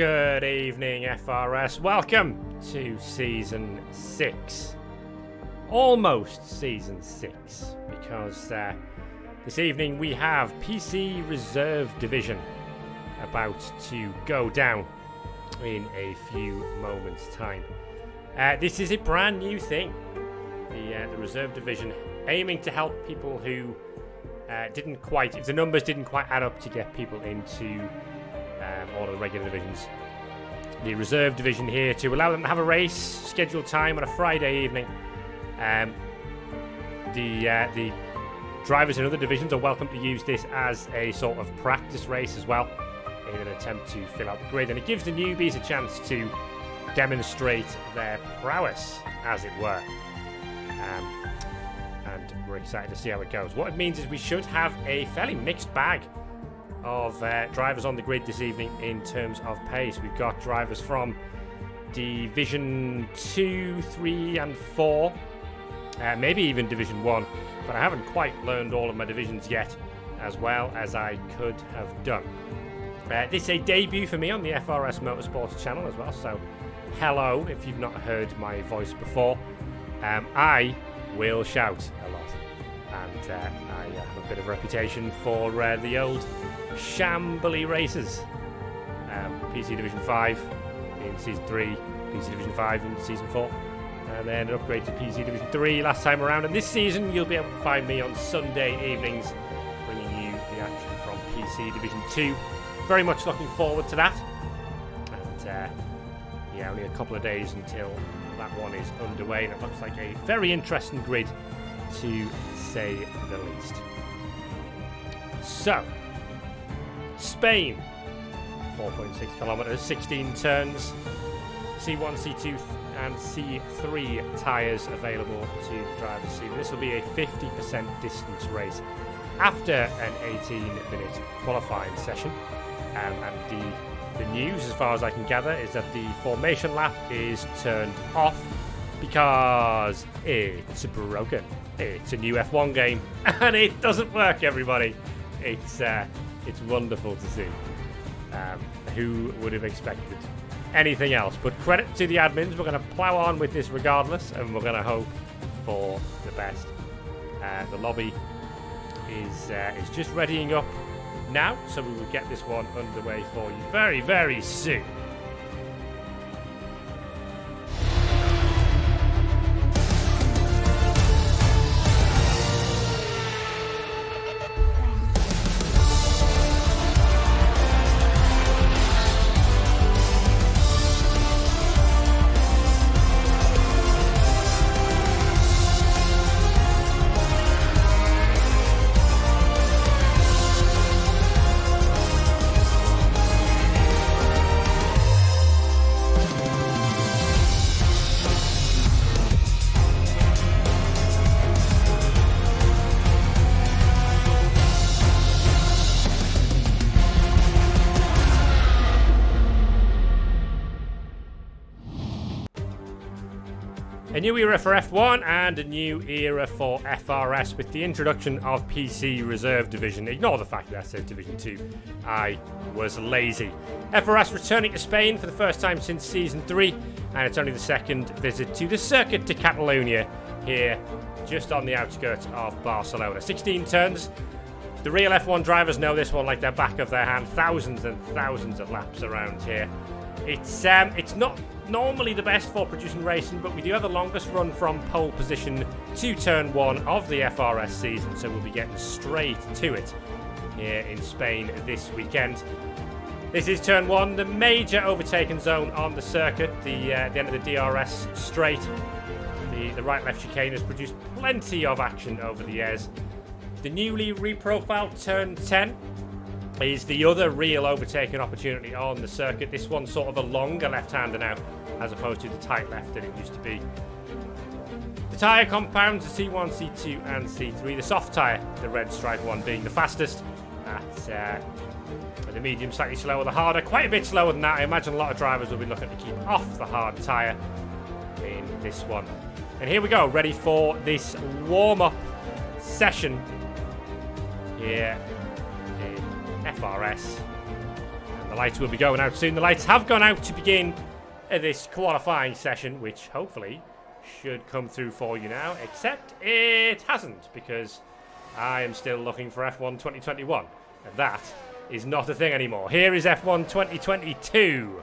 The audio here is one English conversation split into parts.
Good evening, FRS. Welcome to Season 6. Almost Season 6, because this evening we have PC Reserve Division about to go down in a few moments' time. This is a brand new thing, the Reserve Division, aiming to help people who if the numbers didn't quite add up to get people into all of the regular divisions. The Reserve Division here to allow them to have a race, scheduled time on a Friday evening. The drivers in other divisions are welcome to use this as a sort of practice race as well, in an attempt to fill out the grid, and it gives the newbies a chance to demonstrate their prowess, as it were. And we're excited to see how it goes. What it means is we should have a fairly mixed bag of drivers on the grid this evening in terms of pace. We've got drivers from Division 2, 3 and 4, maybe even Division 1, but I haven't quite learned all of my divisions yet as well as I could have done. This is a debut for me on the FRS Motorsports channel as well, so hello if you've not heard my voice before. I will shout a lot, and I have a bit of a reputation for the old shambly races. PC Division 5 in Season 3, PC Division 5 in Season 4, and then an upgrade to PC Division 3 last time around. And this season you'll be able to find me on Sunday evenings bringing you the action from PC Division 2. Very much looking forward to that. And only a couple of days until that one is underway, and it looks like a very interesting grid to say the least. So, Spain, 4.6 kilometers, 16 turns, C1, C2 and C3 tyres available to the drivers. So this will be a 50% distance race after an 18-minute qualifying session. And the news, as far as I can gather, is that the formation lap is turned off because it's broken. It's a new F1 game and it doesn't work, everybody. It's wonderful to see. Who would have expected anything else? But credit to the admins, we're going to plow on with this regardless, and we're going to hope for the best. The lobby is just readying up now, so we will get this one underway for you very, very soon. A new era for F1 and a new era for FRS with the introduction of PC Reserve Division. Ignore the fact that I said Division 2. I was lazy. FRS returning to Spain for the first time since Season 3, and it's only the second visit to the Circuit de Catalunya here, just on the outskirts of Barcelona. 16 turns. The real F1 drivers know this one like the back of their hand. Thousands and thousands of laps around here. It's not normally the best for producing racing, but we do have the longest run from pole position to turn 1 of the FRS season, so we'll be getting straight to it here in Spain this weekend. This is turn 1, the major overtaken zone on the circuit, the end of the DRS straight. The right-left chicane has produced plenty of action over the years. The newly reprofiled turn 10 is the other real overtaking opportunity on the circuit. This one's sort of a longer left-hander now, as opposed to the tight left that it used to be. The tyre compounds, the C1, C2 and C3. The soft tyre, the red stripe one, being the fastest. The medium slightly slower, the harder quite a bit slower than that. I imagine a lot of drivers will be looking to keep off the hard tyre in this one. And here we go, ready for this warm-up session here in FRS. And the lights will be going out soon. The lights have gone out to begin this qualifying session, which hopefully should come through for you now, except it hasn't, because I am still looking for F1 2021, and that is not a thing anymore. Here is F1 2022,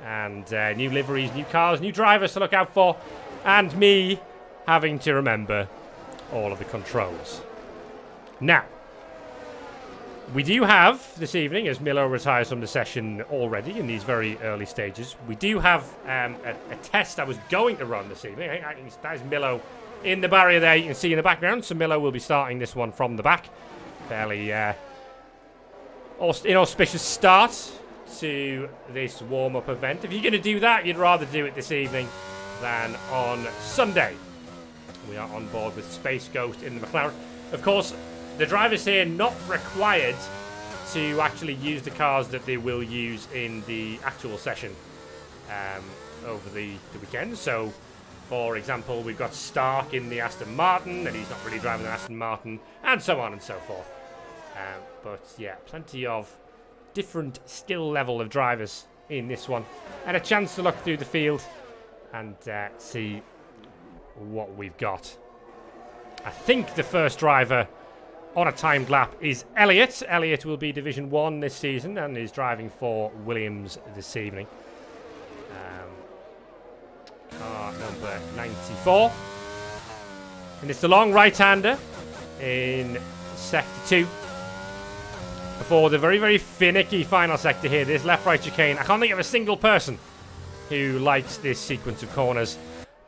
and new liveries, new cars, new drivers to look out for, and me having to remember all of the controls. Now, we do have this evening, as Milo retires from the session already in these very early stages, we do have a test I was going to run this evening. That is Milo in the barrier there, you can see in the background. So Milo will be starting this one from the back. Fairly inauspicious start to this warm-up event. If you're going to do that, you'd rather do it this evening than on Sunday. We are on board with Space Ghost in the McLaren. Of course, the drivers here not required to actually use the cars that they will use in the actual session over the weekend. So, for example, we've got Stark in the Aston Martin, and he's not really driving an Aston Martin, and so on and so forth. But yeah, plenty of different skill level of drivers in this one, and a chance to look through the field and see what we've got. I think the first driver on a timed lap is Elliott. Elliott will be Division 1 this season and is driving for Williams this evening. Car number 94. And it's the long right-hander in Sector 2. Before the very, very finicky final sector here, this left-right chicane. I can't think of a single person who likes this sequence of corners.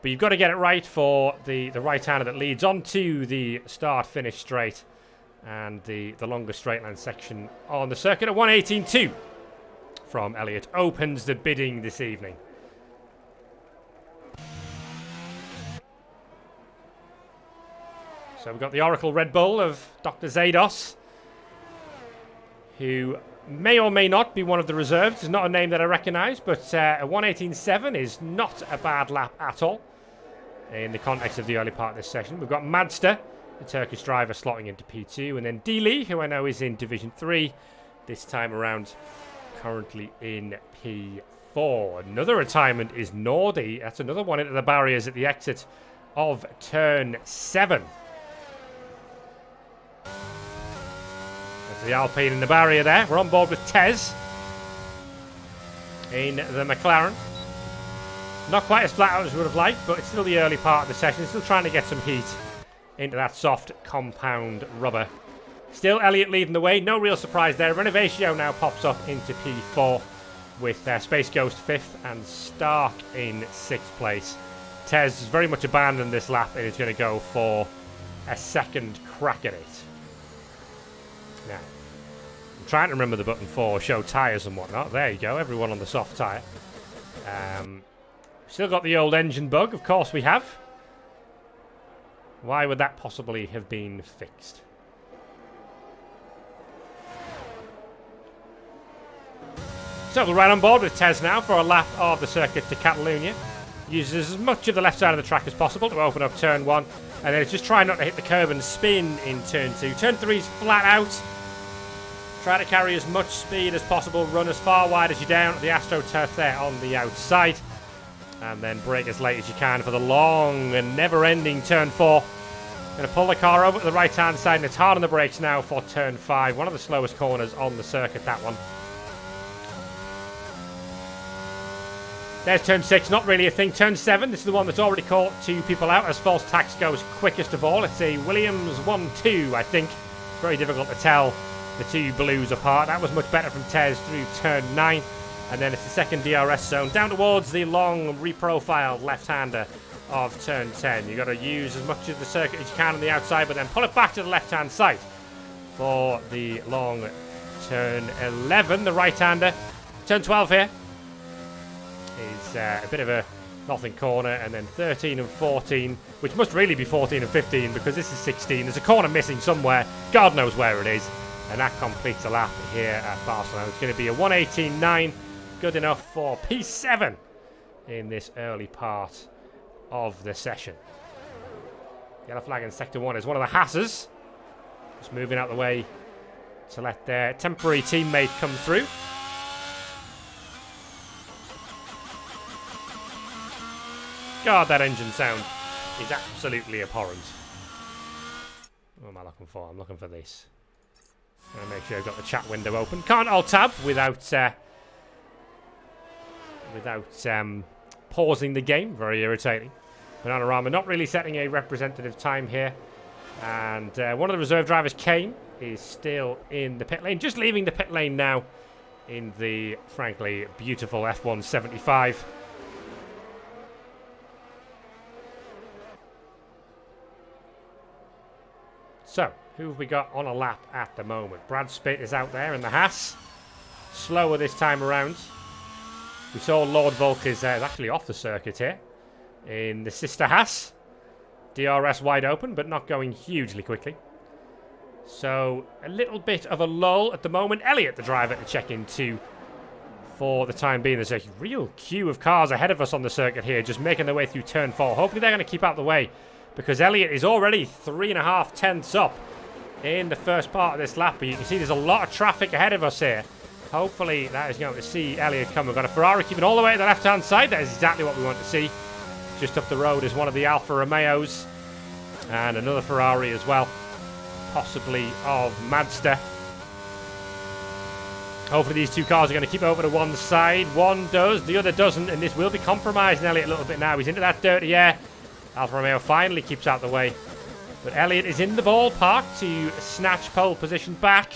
But you've got to get it right for the right-hander that leads onto the start-finish straight. And the longest straight line section on the circuit at 1:18.2 from Elliott opens the bidding this evening. So we've got the Oracle Red Bull of Dr. Zados, who may or may not be one of the reserves. It's not a name that I recognise, but a 1:18.7 is not a bad lap at all in the context of the early part of this session. We've got Madster, the Turkish driver, slotting into P2, and then Dili, who I know is in Division 3 this time around, currently in P4. Another retirement is Nordi. That's another one into the barriers at the exit of Turn 7. That's the Alpine in the barrier there. We're on board with Tez in the McLaren. Not quite as flat out as we would have liked, but it's still the early part of the session. Still trying to get some heat into that soft compound rubber. Still Elliott leading the way. No real surprise there. Renovatio now pops up into P4 with Space Ghost 5th and Stark in 6th place. Tez has very much abandoned this lap and is going to go for a second crack at it. Now, I'm trying to remember the button for show tyres and whatnot. There you go, everyone on the soft tyre. Still got the old engine bug, of course we have. Why would that possibly have been fixed? So we're right on board with Tez now for a lap of the circuit to Catalunya. Uses as much of the left side of the track as possible to open up turn 1. And then it's just trying not to hit the curb and spin in turn 2. Turn 3 is flat out. Try to carry as much speed as possible. Run as far wide as you down at the AstroTurf there on the outside. And then brake as late as you can for the long and never-ending turn 4. Going to pull the car over to the right-hand side, and it's hard on the brakes now for turn 5. One of the slowest corners on the circuit, that one. There's turn 6, not really a thing. Turn 7, this is the one that's already caught 2 people out as false tax goes quickest of all. It's a Williams 1-2, I think. It's very difficult to tell the two blues apart. That was much better from Tez through turn 9. And then it's the second DRS zone down towards the long reprofiled left-hander of turn 10. You've got to use as much of the circuit as you can on the outside, but then pull it back to the left-hand side for the long turn 11, the right-hander. Turn 12 here is a bit of a nothing corner, and then 13 and 14, which must really be 14 and 15 because this is 16. There's a corner missing somewhere. God knows where it is. And that completes a lap here at Barcelona. It's going to be a 1:18.9. Good enough for P7 in this early part of the session. Yellow flag in Sector 1 is one of the Haasers. Just moving out the way to let their temporary teammate come through. God, that engine sound is absolutely abhorrent. What am I looking for? I'm looking for this. I'm going to make sure I've got the chat window open. Can't alt-tab without pausing the game. Very irritating. Bananarama not really setting a representative time here. And one of the reserve drivers, Kane, is still in the pit lane. Just leaving the pit lane now in the, frankly, beautiful F175. So, who have we got on a lap at the moment? Brad Spitt is out there in the Haas. Slower this time around. We saw Lord Volk is actually off the circuit here in the sister Haas. DRS wide open, but not going hugely quickly. So, a little bit of a lull at the moment. Elliott, the driver, to check into for the time being. There's a real queue of cars ahead of us on the circuit here, just making their way through turn 4. Hopefully they're going to keep out the way, because Elliott is already 3.5 tenths up in the first part of this lap. But you can see there's a lot of traffic ahead of us here. Hopefully that is going to see Elliott come. We've got a Ferrari keeping all the way to the left-hand side. That is exactly what we want to see. Just up the road is one of the Alfa Romeos. And another Ferrari as well. Possibly of Mazda. Hopefully these two cars are going to keep over to one side. One does, the other doesn't. And this will be compromising Elliott a little bit now. He's into that dirty air. Alfa Romeo finally keeps out the way. But Elliott is in the ballpark to snatch pole position back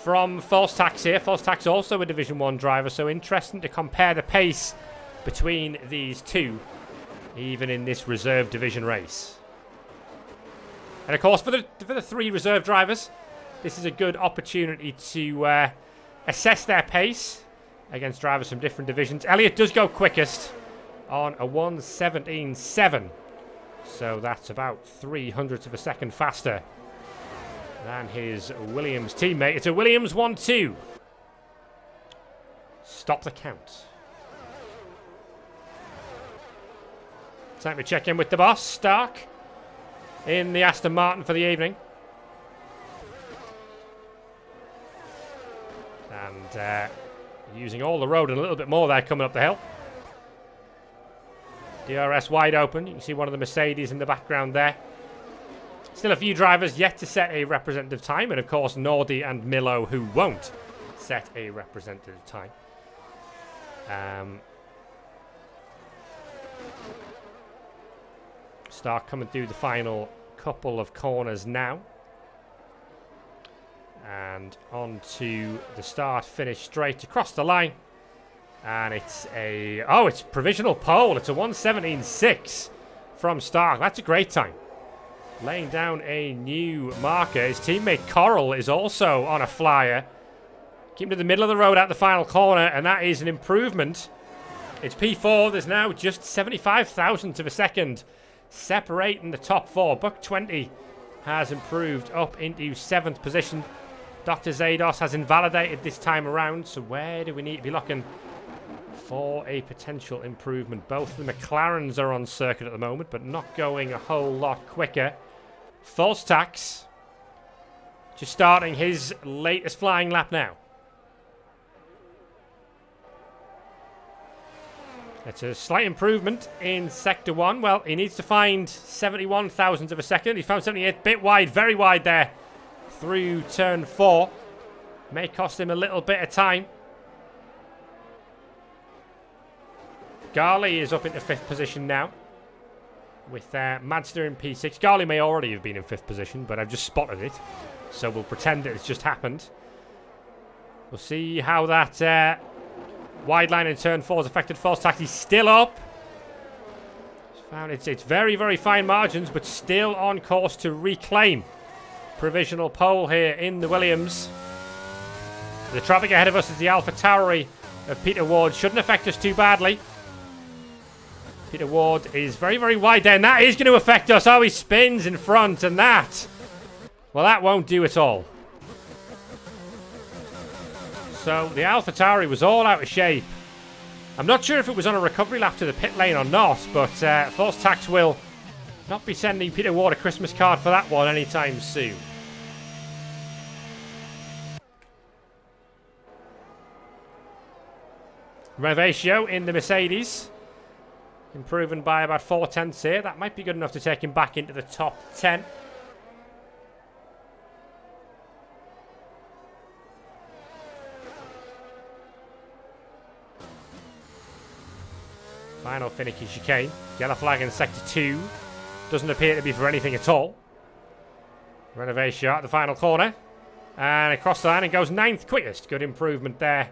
from False Tax here. False Tax also a Division 1 driver, so interesting to compare the pace between these two, even in this reserve division race. And of course, for the three reserve drivers, this is a good opportunity to assess their pace against drivers from different divisions. Elliott does go quickest on a 1:17.7. So that's about 0.03 of a second faster than his Williams teammate. It's a Williams 1-2. Stop the count. Time to check in with the boss, Stark, in the Aston Martin for the evening. And using all the road and a little bit more there coming up the hill. DRS wide open. You can see one of the Mercedes in the background there. Still a few drivers yet to set a representative time. And of course, Nordy and Milo, who won't set a representative time. Stark coming through the final couple of corners now. And on to the start, finish straight across the line. And it's it's provisional pole. It's a 1:17.6 from Stark. That's a great time. Laying down a new marker. His teammate Coral is also on a flyer. Keeping to the middle of the road at the final corner, and that is an improvement. It's P4. There's now just 75 thousandths of a second separating the top four. Buck 20 has improved up into 7th position. Dr. Zados has invalidated this time around. So where do we need to be looking for a potential improvement? Both the McLarens are on circuit at the moment, but not going a whole lot quicker. False Tax just starting his latest flying lap now. It's a slight improvement in Sector 1. Well, he needs to find 71 thousandths of a second. He found 78, bit wide, very wide there through turn 4. May cost him a little bit of time. Garley is up into 5th position now with Mazda in P6. Garley may already have been in 5th position, but I've just spotted it. So we'll pretend that it's just happened. We'll see how that wide line in turn 4 has affected False Tax. He's still up. Found it's very, very fine margins, but still on course to reclaim provisional pole here in the Williams. The traffic ahead of us is the Alpha Tauri of Peter Ward. Shouldn't affect us too badly. Peter Ward is very, very wide there, and that is going to affect us. Oh, he spins in front, and that, well, that won't do at all. So the Alpha Tauri was all out of shape. I'm not sure if it was on a recovery lap to the pit lane or not, but False Tax will not be sending Peter Ward a Christmas card for that one anytime soon. Revatio in the Mercedes. Improving by about 4/10 here. That might be good enough to take him back into the top 10. Final finicky chicane. Yellow flag in sector 2. Doesn't appear to be for anything at all. Renovation at the final corner. And across the line and goes 9th quickest. Good improvement there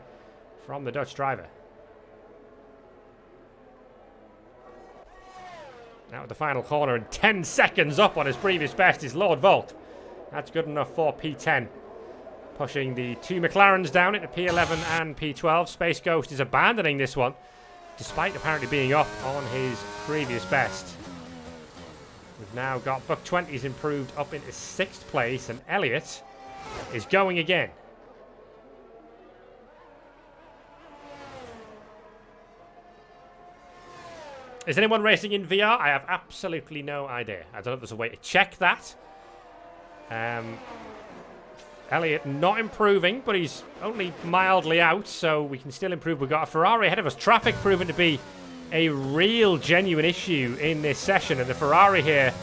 from the Dutch driver. Now at the final corner and 10 seconds up on his previous best is Lord Volt. That's good enough for P10. Pushing the 2 McLarens down into P11 and P12. Space Ghost is abandoning this one, despite apparently being up on his previous best. We've now got Buck 20's improved up into 6th place, and Elliott is going again. Is anyone racing in VR? I have absolutely no idea. I don't know if there's a way to check that. Elliott not improving, but he's only mildly out, so we can still improve. We've got a Ferrari ahead of us. Traffic proven to be a real, genuine issue in this session, and the Ferrari here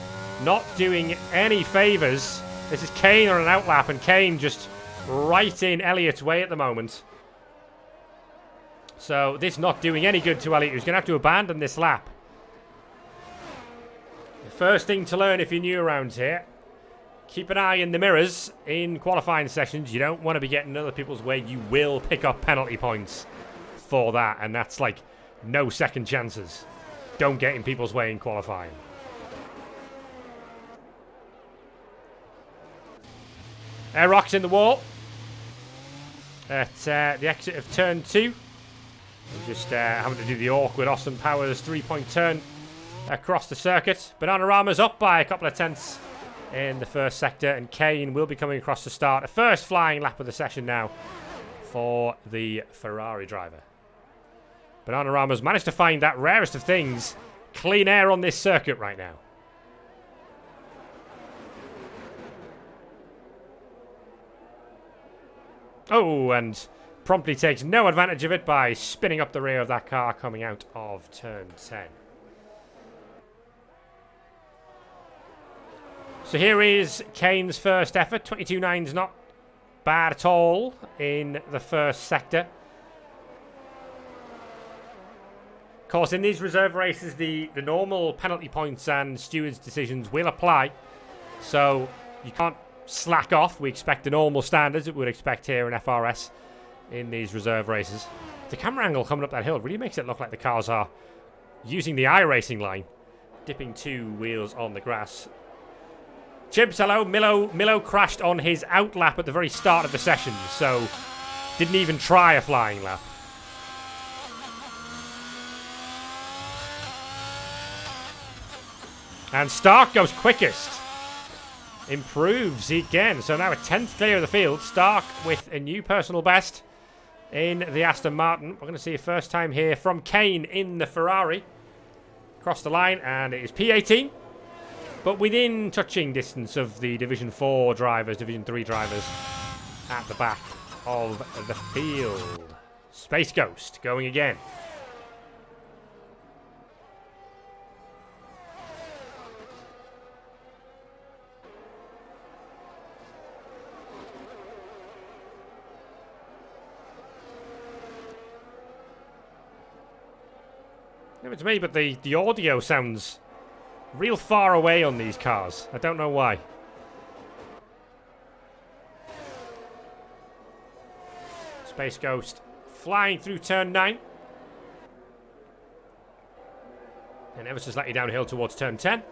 not doing any favours. This is Kane on an outlap, and Kane just right in Elliott's way at the moment. So this not doing any good to Elliott, who's going to have to abandon this lap. The first thing to learn if you're new around here, keep an eye in the mirrors in qualifying sessions. You don't want to be getting in other people's way. You will pick up penalty points for that, and that's like no second chances. Don't get in people's way in qualifying. Air rocks in the wall at the exit of turn 2. We're just having to do the awkward Austin Powers 3-point turn across the circuit. Bananarama's up by a couple of tenths in the first sector, and Kane will be coming across the start. A first flying lap of the session now for the Ferrari driver. Bananarama's managed to find that rarest of things, clean air on this circuit right now. Oh, and promptly takes no advantage of it by spinning up the rear of that car coming out of turn 10. So here is Kane's first effort. 22.9's not bad at all in the first sector. Of course, in these reserve races, the normal penalty points and stewards' decisions will apply. So you can't slack off. We expect the normal standards that we would expect here in FRS in these reserve races. The camera angle coming up that hill really makes it look like the cars are using the iRacing line, dipping 2 wheels on the grass. Chibs, hello. Milo crashed on his out lap at the very start of the session, so didn't even try a flying lap. And Stark goes quickest. Improves again. So now a 10th clear of the field. Stark with a new personal best in the Aston Martin. We're going to see a first time here from Kane in the Ferrari. Across the line, and it is P18. But within touching distance of the Division 4 drivers, Division 3 drivers at the back of the field. Space Ghost going again. It's me, but the audio sounds real far away on these cars. I don't know why. Space Ghost flying through turn 9. And ever so slightly downhill towards turn 10.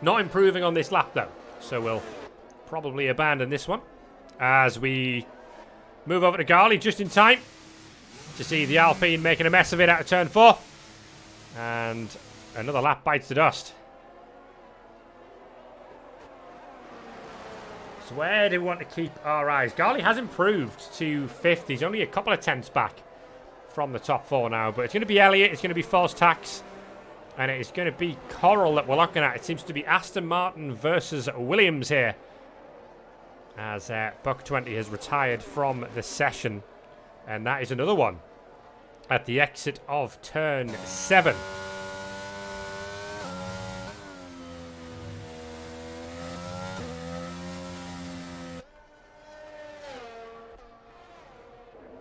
Not improving on this lap though. So we'll probably abandon this one as we move over to Garley just in time to see the Alpine making a mess of it out of turn 4. And another lap bites the dust. So where do we want to keep our eyes? Garley has improved to 5th. He's only a couple of tenths back from the top 4 now. But it's going to be Elliott, it's going to be False Tax, and it's going to be Coral that we're looking at. It seems to be Aston Martin versus Williams here, as Buck 20 has retired from the session. And that is another one at the exit of turn 7.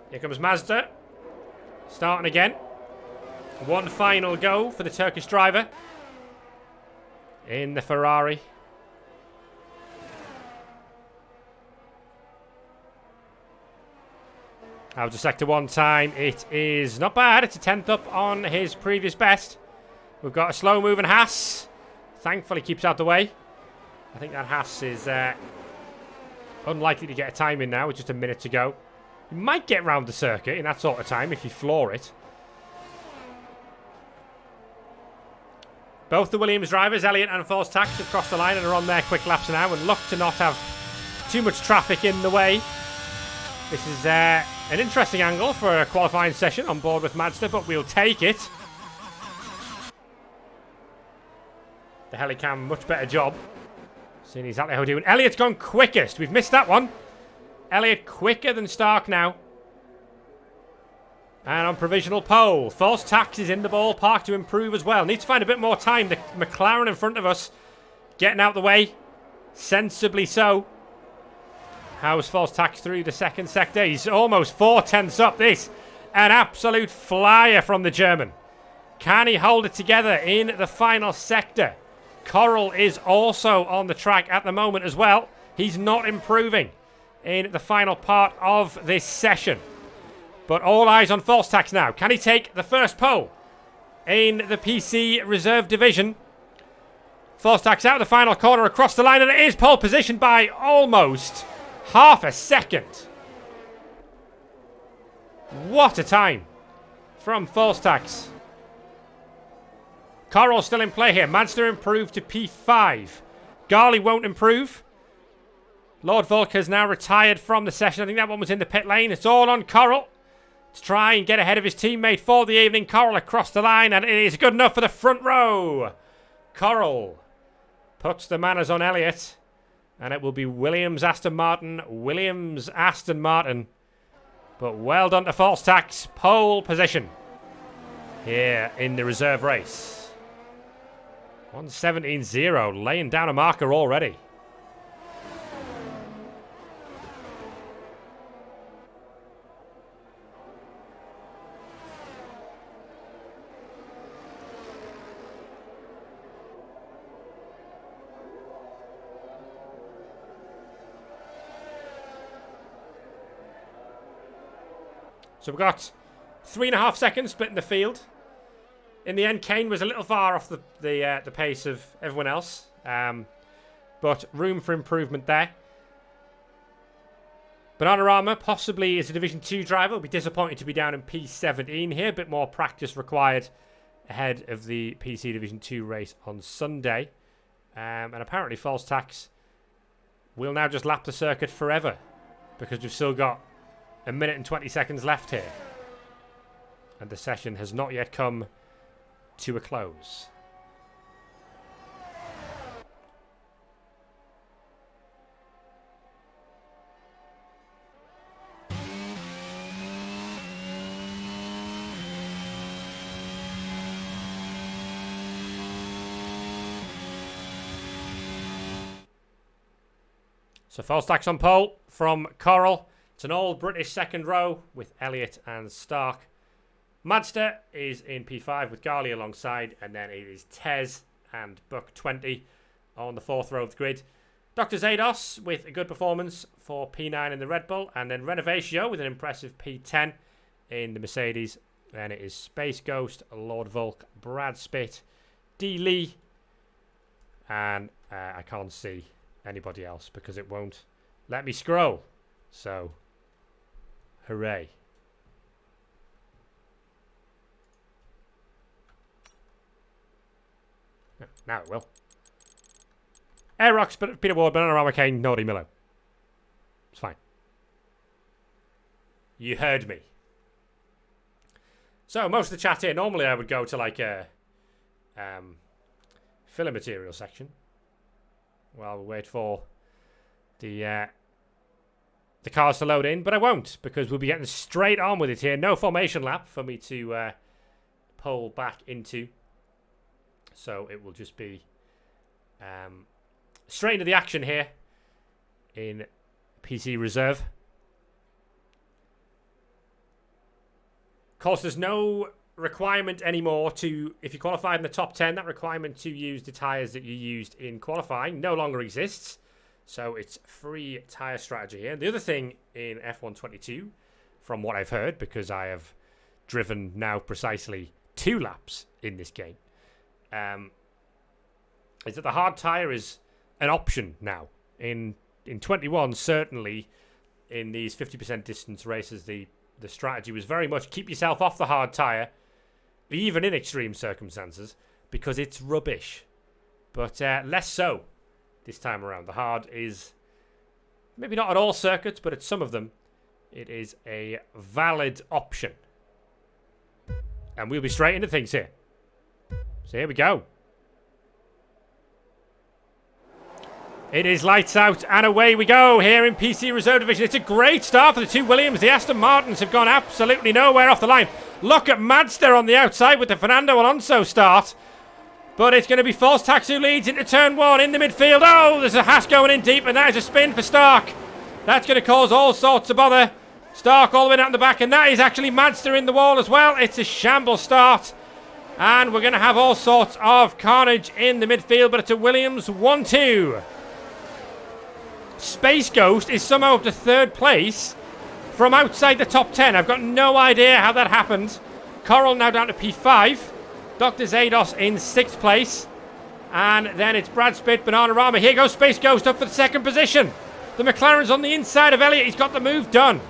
Here comes Mazda. Starting again. One final go for the Turkish driver in the Ferrari. Out of sector 1 time. It is not bad. It's a 10th up on his previous best. We've got a slow moving Haas. Thankfully keeps out the way. I think that Haas is unlikely to get a time in now with just a minute to go. You might get round the circuit in that sort of time if you floor it. Both the Williams drivers, Elliott and Force Tax, have crossed the line and are on their quick laps now and look to not have too much traffic in the way. This is an interesting angle for a qualifying session on board with Mazda, but we'll take it. The Helicam, much better job. Seeing exactly how we're doing. Elliott's gone quickest. We've missed that one. Elliott quicker than Stark now. And on provisional pole. False Tax is in the ballpark to improve as well. Needs to find a bit more time. The McLaren in front of us getting out the way. Sensibly so. How's False Tax through the second sector? He's almost 4/10ths up. This, an absolute flyer from the German. Can he hold it together in the final sector? Coral is also on the track at the moment as well. He's not improving in the final part of this session. But all eyes on False Tax now. Can he take the first pole in the PC Reserve Division? False Tax out of the final corner across the line, and it is pole position by almost half a second. What a time from False Tax. Coral still in play here. Mazda improved to P5. Garley won't improve. Lord Volk has now retired from the session. I think that one was in the pit lane. It's all on Coral to try and get ahead of his teammate for the evening. Coral across the line, and it is good enough for the front row. Coral puts the manners on Elliott, and it will be Williams, Aston Martin, Williams, Aston Martin. But well done to False Tax. Pole position here in the reserve race. 1:17.0, laying down a marker already. So we've got 3.5 seconds split in the field. In the end, Kane was a little far off the pace of everyone else. But room for improvement there. Bananarama possibly is a Division 2 driver. Will be disappointed to be down in P17 here. A bit more practice required ahead of the PC Division 2 race on Sunday. And apparently False Tax will now just lap the circuit forever, because we've still got 1 minute and 20 seconds left here. And the session has not yet come to a close. So False Tax on pole from Coral. It's an all British second row with Elliott and Stark. Mazda is in P5 with Garley alongside, and then it is Tez and Buck 20 on the fourth row of the grid. Dr. Zados with a good performance for P9 in the Red Bull, and then Renovatio with an impressive P10 in the Mercedes. Then it is Space Ghost, Lord Volk, Brad Spitt, D. Lee, and I can't see anybody else because it won't let me scroll. So, hooray. Now it will. Aerox, Peter Ward, Bananarama, Kane, Nordy, Milo. It's fine. You heard me. So, most of the chat here, normally I would go to like a filler material section while we wait for the cars to load in, but I won't, because we'll be getting straight on with it here. No formation lap for me to pull back into. So it will just be straight into the action here in PC Reserve. Of course, there's no requirement anymore to, if you qualified in the top 10, that requirement to use the tyres that you used in qualifying no longer exists. So it's free tyre strategy here. The other thing in F122, from what I've heard, because I have driven now precisely 2 laps in this game, is that the hard tyre is an option now. In 21, certainly, in these 50% distance races, the strategy was very much keep yourself off the hard tyre, even in extreme circumstances, because it's rubbish. But less so this time around. The hard is, maybe not at all circuits, but at some of them, it is a valid option. And we'll be straight into things here. So here we go. It is lights out and away we go here in PC Reserve Division. It's a great start for the 2 Williams. The Aston Martins have gone absolutely nowhere off the line. Look at Madster on the outside with the Fernando Alonso start. But it's going to be False Tax who leads into turn 1 in the midfield. Oh, there's a Haas going in deep, and that is a spin for Stark. That's going to cause all sorts of bother. Stark all the way down the back, and that is actually Madster in the wall as well. It's a shambles start. And we're going to have all sorts of carnage in the midfield, but it's a Williams 1-2. Space Ghost is somehow up to 3rd place from outside the top 10. I've got no idea how that happened. Coral now down to P5. Dr. Zados in 6th place. And then it's Brad Spitt, Bananarama. Here goes Space Ghost up for the 2nd position. The McLaren's on the inside of Elliott. He's got the move done.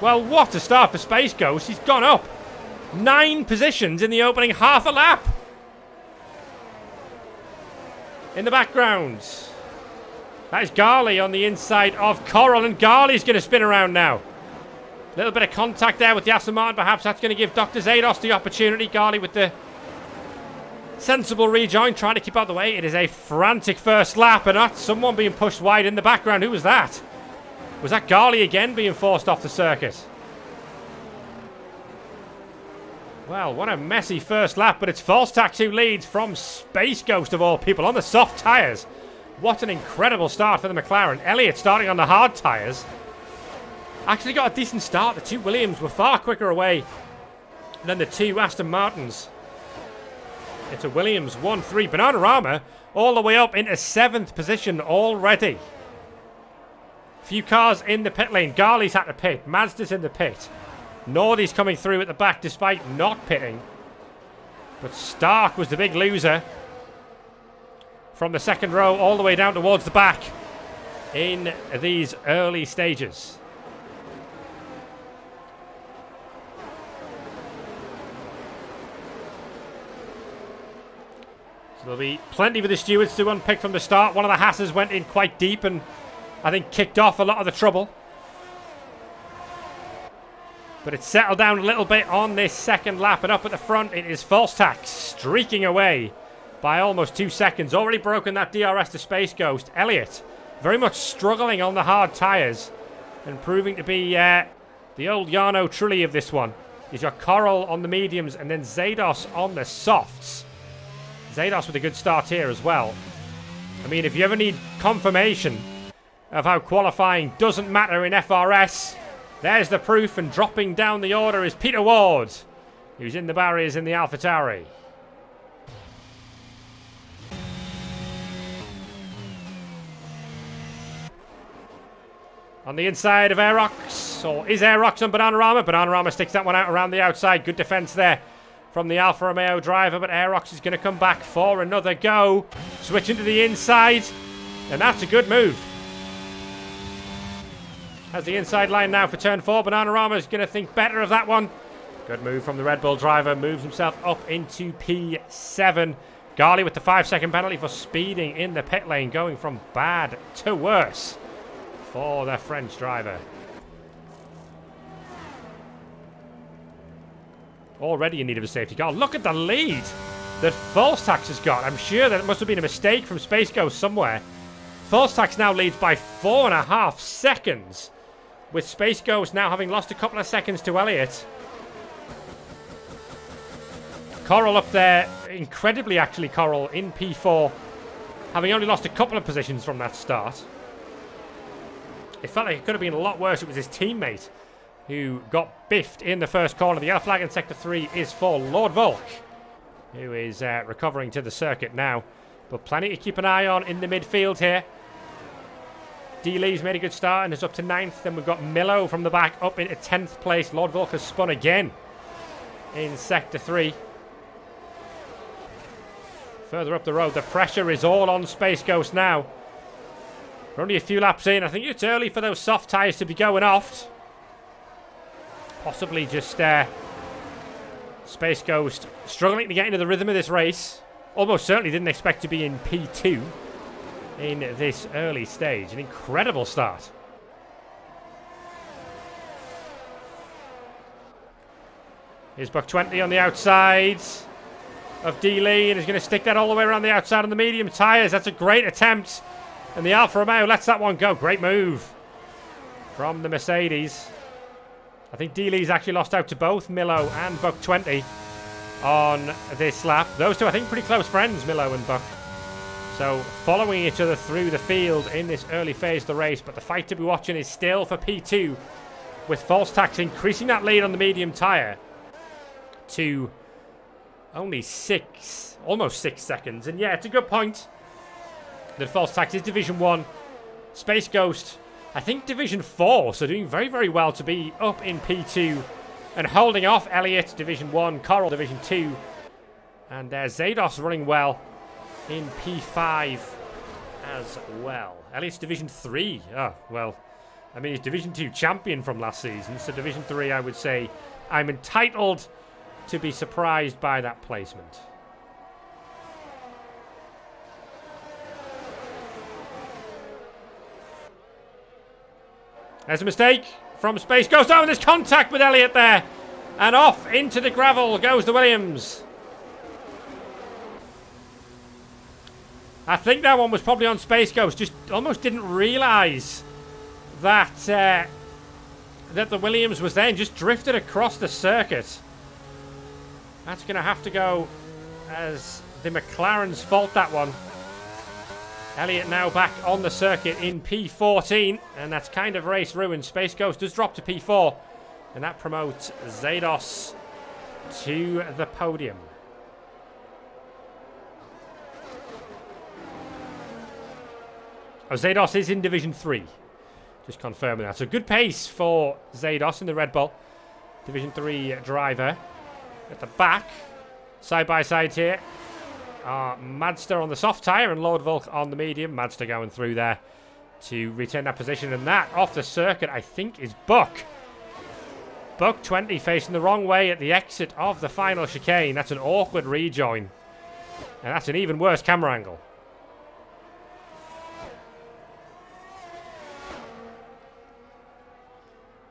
Well, what a start for Space Ghost. He's gone up 9 positions in the opening half a lap. In the background, that is Garley on the inside of Coral, and Garley's going to spin around now. A little bit of contact there with the Aston Martin. Perhaps that's going to give Dr. Zados the opportunity. Garley with the sensible rejoin, trying to keep out the way. It is a frantic first lap, and that's someone being pushed wide in the background. Who was that? Was that Garley again being forced off the circuit? Well, what a messy first lap, but it's False Tax who leads from Space Ghost of all people on the soft tyres. What an incredible start for the McLaren. Elliott starting on the hard tyres. Actually got a decent start. The 2 Williams were far quicker away than the 2 Aston Martins. It's a Williams 1-3. Bananarama all the way up into 7th position already. Few cars in the pit lane. Garley's had to pit. Mazda's in the pit. Nordy's coming through at the back despite not pitting. But Stark was the big loser from the 2nd row all the way down towards the back in these early stages. So there'll be plenty for the stewards to unpick from the start. One of the Haas's went in quite deep and I think kicked off a lot of the trouble. But it's settled down a little bit on this 2nd lap. And up at the front, it is False Tax streaking away by almost 2 seconds. Already broken that DRS to Space Ghost. Elliott very much struggling on the hard tyres and proving to be the old Jarno Trulli of this one. He's got Coral on the mediums and then Zados on the softs. Zados with a good start here as well. I mean, if you ever need confirmation of how qualifying doesn't matter in FRS, there's the proof, and dropping down the order is Peter Ward, who's in the barriers in the AlphaTauri. On the inside of Aerox, or is Aerox on Bananarama? Bananarama sticks that one out around the outside. Good defense there from the Alfa Romeo driver, but Aerox is going to come back for another go. Switching to the inside, and that's a good move. Has the inside line now for turn 4. Bananarama is going to think better of that one. Good move from the Red Bull driver. Moves himself up into P7. Garley with the 5-second penalty for speeding in the pit lane. Going from bad to worse for the French driver. Already in need of a safety car. Look at the lead that False Tax has got. I'm sure that it must have been a mistake from Space Ghost somewhere. False Tax now leads by 4.5 seconds. With Space Ghost now having lost a couple of seconds to Elliott. Coral up there, incredibly actually Coral in P4. Having only lost a couple of positions from that start. It felt like it could have been a lot worse. It was his teammate who got biffed in the first corner. The yellow flag in Sector 3 is for Lord Volk, who is recovering to the circuit now. But plenty to keep an eye on in the midfield here. D. Lee's made a good start and is up to 9th. Then we've got Milo from the back up into 10th place. Lord Volk has spun again in Sector 3. Further up the road, the pressure is all on Space Ghost now. We're only a few laps in. I think it's early for those soft tyres to be going off. Possibly just Space Ghost struggling to get into the rhythm of this race. Almost certainly didn't expect to be in P2 in this early stage. An incredible start. Here's Buck 20 on the outside of D. Lee, and is going to stick that all the way around the outside on the medium tyres. That's a great attempt. And the Alfa Romeo lets that one go. Great move from the Mercedes. I think D. Lee's actually lost out to both Milo and Buck 20 on this lap. Those two, I think, pretty close friends, Milo and Buck. So following each other through the field in this early phase of the race. But the fight to be watching is still for P2, with False Tax increasing that lead on the medium tyre to only almost 6 seconds. And yeah, it's a good point that False Tax is Division 1. Space Ghost, I think Division 4, so doing very, very well to be up in P2 and holding off Elliott, Division 1, Coral, Division 2. And Zados running well in P5 as well. Elliott's Division 3. Oh, well, I mean, he's Division 2 champion from last season, so Division 3, I would say I'm entitled to be surprised by that placement. There's a mistake from Space Ghost. Oh, and there's contact with Elliott there. And off into the gravel goes the Williams. I think that one was probably on Space Ghost. Just almost didn't realise that that the Williams was there and just drifted across the circuit. That's going to have to go as the McLaren's fault, that one. Elliott now back on the circuit in P14, and that's kind of race ruined. Space Ghost does drop to P4, and that promotes Zados to the podium. Oh, Zados is in Division 3. Just confirming that. So good pace for Zados in the Red Bull. Division 3 driver. At the back, side by side here, Madster on the soft tyre and Lord Volk on the medium. Madster going through there to retain that position. And that off the circuit, I think, is Buck. Buck 20 facing the wrong way at the exit of the final chicane. That's an awkward rejoin. And that's an even worse camera angle.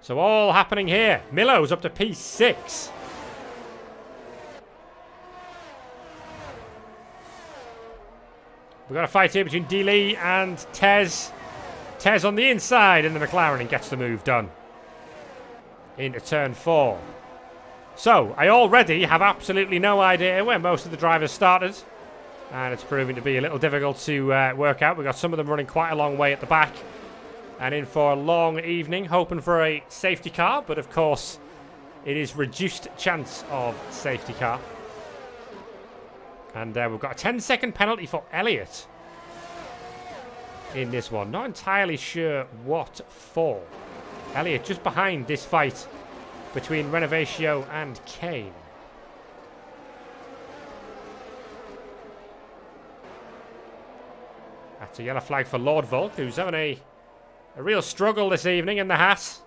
So all happening here. Milo's up to P6. We've got a fight here between D. Lee and Tez. Tez on the inside in the McLaren and gets the move done into turn 4. So, I already have absolutely no idea where most of the drivers started. And it's proving to be a little difficult to work out. We've got some of them running quite a long way at the back. And in for a long evening, hoping for a safety car. But of course, it is reduced chance of safety car. And we've got a 10-second penalty for Elliott in this one. Not entirely sure what for. Elliott just behind this fight between Renovatio and Kane. That's a yellow flag for Lord Volk, who's having a real struggle this evening in the Haas.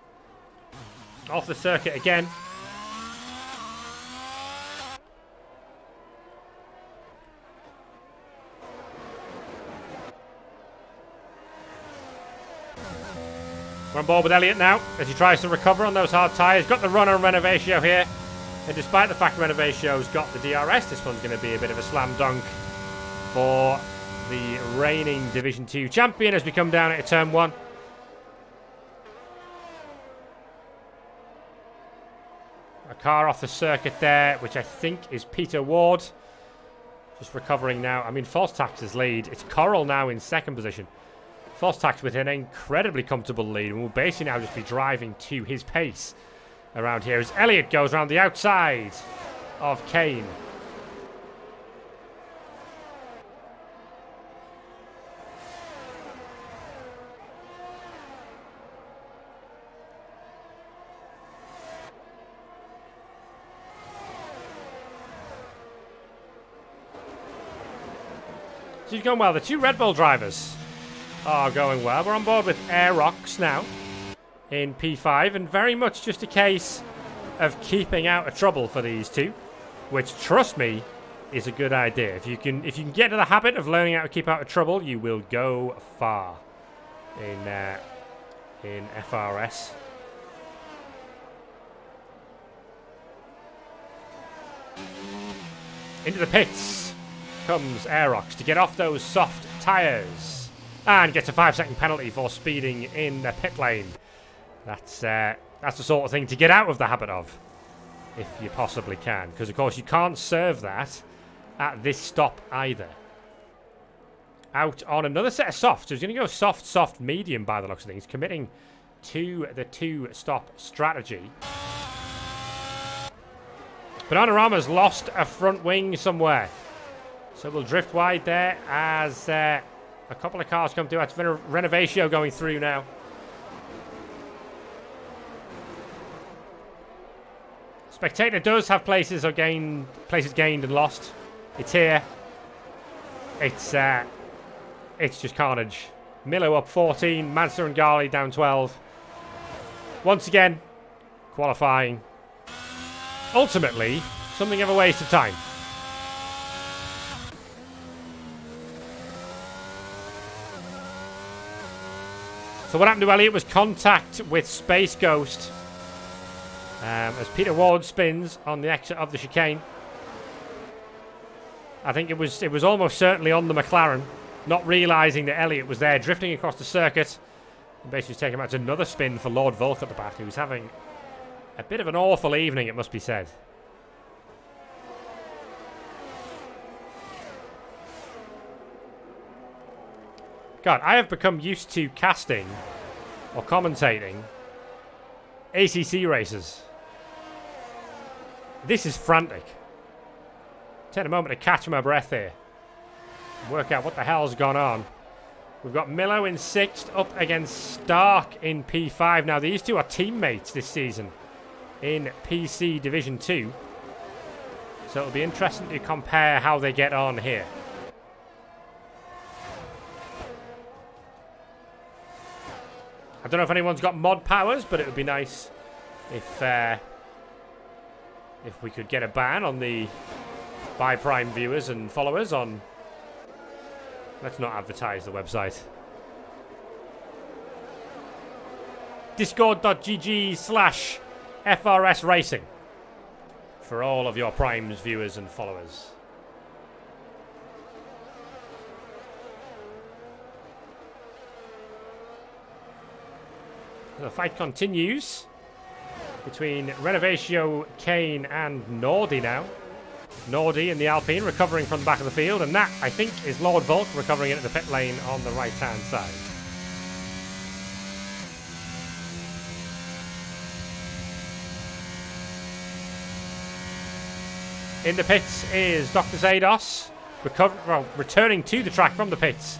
Off the circuit again. We're on board with Elliott now as he tries to recover on those hard tyres. Got the run on Renovatio here. And despite the fact Renovatio's got the DRS, this one's going to be a bit of a slam dunk for the reigning Division 2 champion as we come down into turn 1. A car off the circuit there, which I think is Peter Ward. Just recovering now. I mean, False Tax's lead. It's Coral now in second position. False Tax with an incredibly comfortable lead, and will basically now just be driving to his pace around here as Elliott goes around the outside of Kane. So he's going well. The two Red Bull drivers are going well. We're on board with Aerox now in P5, and very much just a case of keeping out of trouble for these two, which, trust me, is a good idea. If you can get to the habit of learning how to keep out of trouble, you will go far in FRS. Into the pits comes Aerox to get off those soft tyres and gets a 5-second penalty for speeding in the pit lane. That's the sort of thing to get out of the habit of, if you possibly can, because of course you can't serve that at this stop either. Out on another set of softs. So he's going to go soft, soft, medium by the looks of things, committing to the 2-stop strategy. Bananarama's lost a front wing somewhere, so we'll drift wide there as a couple of cars come through. That's Renovatio going through now. Spectator does have places gained and lost. It's here. It's just carnage. Milo up 14, Mansour and Gali down 12. Once again, qualifying. Ultimately, something of a waste of time. So what happened to Elliott was contact with Space Ghost as Peter Ward spins on the exit of the chicane. I think it was almost certainly on the McLaren, not realising that Elliott was there, drifting across the circuit. And basically taking him out to another spin for Lord Volk at the back, who's having a bit of an awful evening, it must be said. God, I have become used to casting or commentating ACC races. This is frantic. Take a moment to catch my breath here. Work out what the hell's gone on. We've got Milo in 6th up against Stark in P5. Now, these two are teammates this season in PC Division 2. So it'll be interesting to compare how they get on here. I don't know if anyone's got mod powers, but it would be nice if we could get a ban on the Buy Prime viewers and followers on... Let's not advertise the website. Discord.gg/FRS Racing for all of your Primes viewers and followers. The fight continues between Renovatio, Kane and Nordy now. Nordy in the Alpine recovering from the back of the field, and that, I think, is Lord Volk recovering into the pit lane on the right-hand side. In the pits is Dr. Zados. Returning to the track from the pits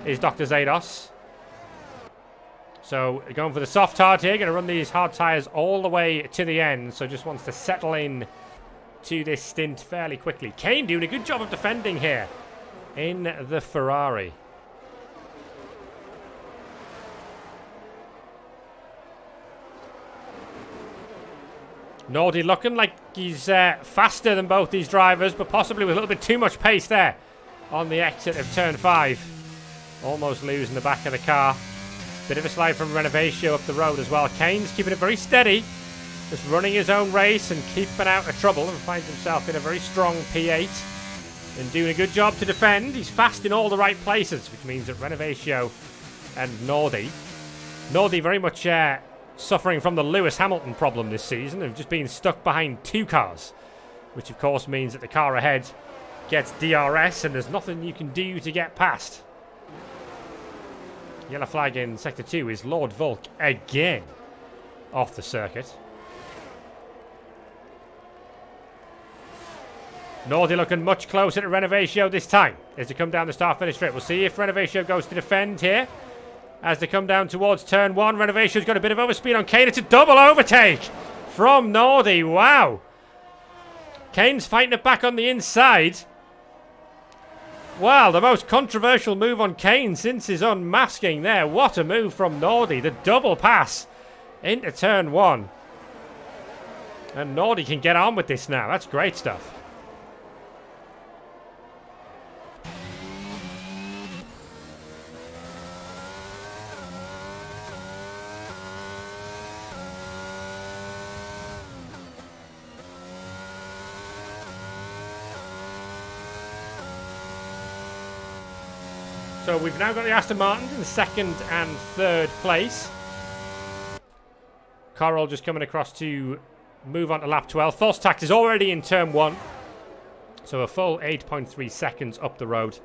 is Dr. Zados. So going for the soft hard here, going to run these hard tyres all the way to the end. So just wants to settle in to this stint fairly quickly. Kane doing a good job of defending here in the Ferrari. Nordy looking like he's faster than both these drivers, but possibly with a little bit too much pace there on the exit of turn 5. Almost losing the back of the car. Bit of a slide from Renovatio up the road as well. Kane's keeping it very steady, just running his own race and keeping out of trouble, and finds himself in a very strong P8 and doing a good job to defend. He's fast in all the right places, which means that Renovatio and Nordy very much suffering from the Lewis Hamilton problem this season of just being stuck behind two cars, which of course means that the car ahead gets DRS and there's nothing you can do to get past. Yellow flag in Sector 2 is Lord Volk again off the circuit. Nordy looking much closer to Renovatio this time as they come down the start-finish straight. We'll see if Renovatio goes to defend here. As they come down towards turn 1, Renovatio's got a bit of overspeed on Kane. It's a double overtake from Nordy. Wow. Kane's fighting it back on the inside. Wow, the most controversial move on Kane since his unmasking there. What a move from Nordy. The double pass into turn 1. And Nordy can get on with this now. That's great stuff. So we've now got the Aston Martins in the 2nd and 3rd place. Coral just coming across to move on to lap 12. False tax is already in turn 1. So a full 8.3 seconds up the road.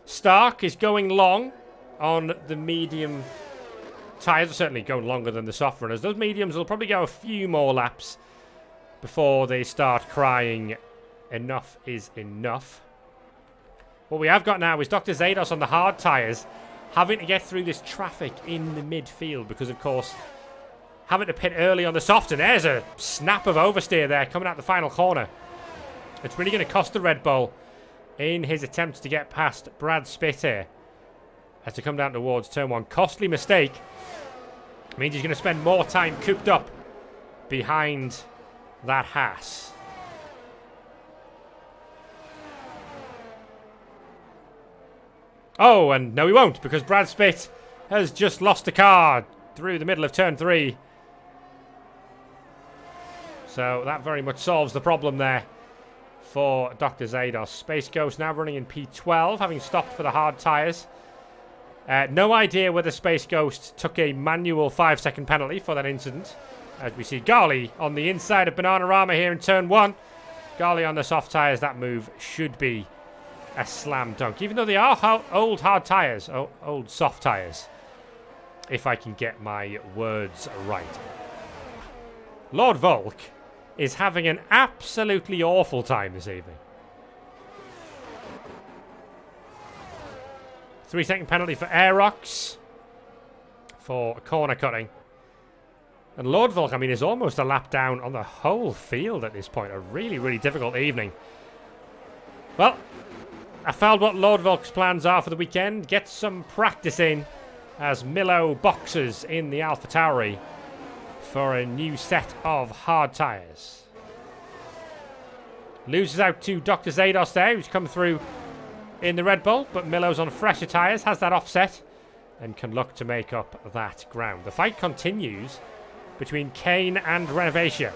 Stark is going long on the medium tyres. Certainly going longer than the soft runners. Those mediums will probably go a few more laps before they start crying, enough is enough. What we have got now is Dr. Zados on the hard tyres having to get through this traffic in the midfield because, of course, having to pit early on the soft. And there's a snap of oversteer there coming out the final corner. It's really going to cost the Red Bull in his attempts to get past Brad Spitt here as to come down towards turn 1. Costly mistake. Means he's going to spend more time cooped up behind that Haas. Oh, and no he won't, because Brad Spitt has just lost the car through the middle of turn 3. So that very much solves the problem there for Dr. Zados. Space Ghost now running in P12, having stopped for the hard tyres. No idea whether Space Ghost took a manual 5-second penalty for that incident. As we see Garly on the inside of Bananarama here in turn 1. Garly on the soft tyres, that move should be a slam dunk, even though they are old hard tyres, old soft tyres, if I can get my words right. Lord Volk is having an absolutely awful time this evening. 3-second penalty for Aerox for corner cutting. And Lord Volk, I mean, is almost a lap down on the whole field at this point. A really, really difficult evening. Well, I found what Lord Volk's plans are for the weekend. Get some practice in as Milo boxes in the AlphaTauri for a new set of hard tyres. Loses out to Dr. Zados there, who's come through in the Red Bull, but Milo's on fresher tyres, has that offset, and can look to make up that ground. The fight continues between Kane and Renovatio.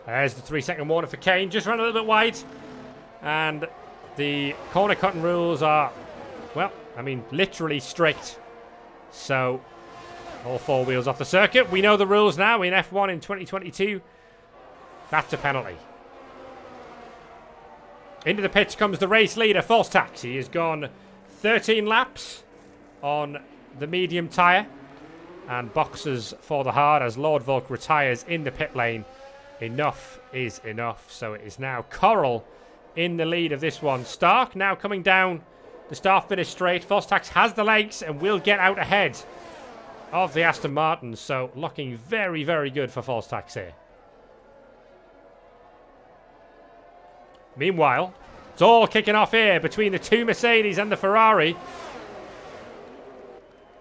There's the 3-second warning for Kane. Just ran a little bit wide. And the corner cutting rules are, well, I mean, literally strict. So, all 4 wheels off the circuit. We know the rules now in F1 in 2022. That's a penalty. Into the pits comes the race leader, False Tax. He has gone 13 laps on the medium tyre. And boxes for the hard as Lord Volk retires in the pit lane. Enough is enough. So it is now Coral in the lead of this one. Stark now coming down the start finish straight. False Tax has the legs and will get out ahead of the Aston Martins. So looking very, very good for False Tax here. Meanwhile, it's all kicking off here between the 2 Mercedes and the Ferrari.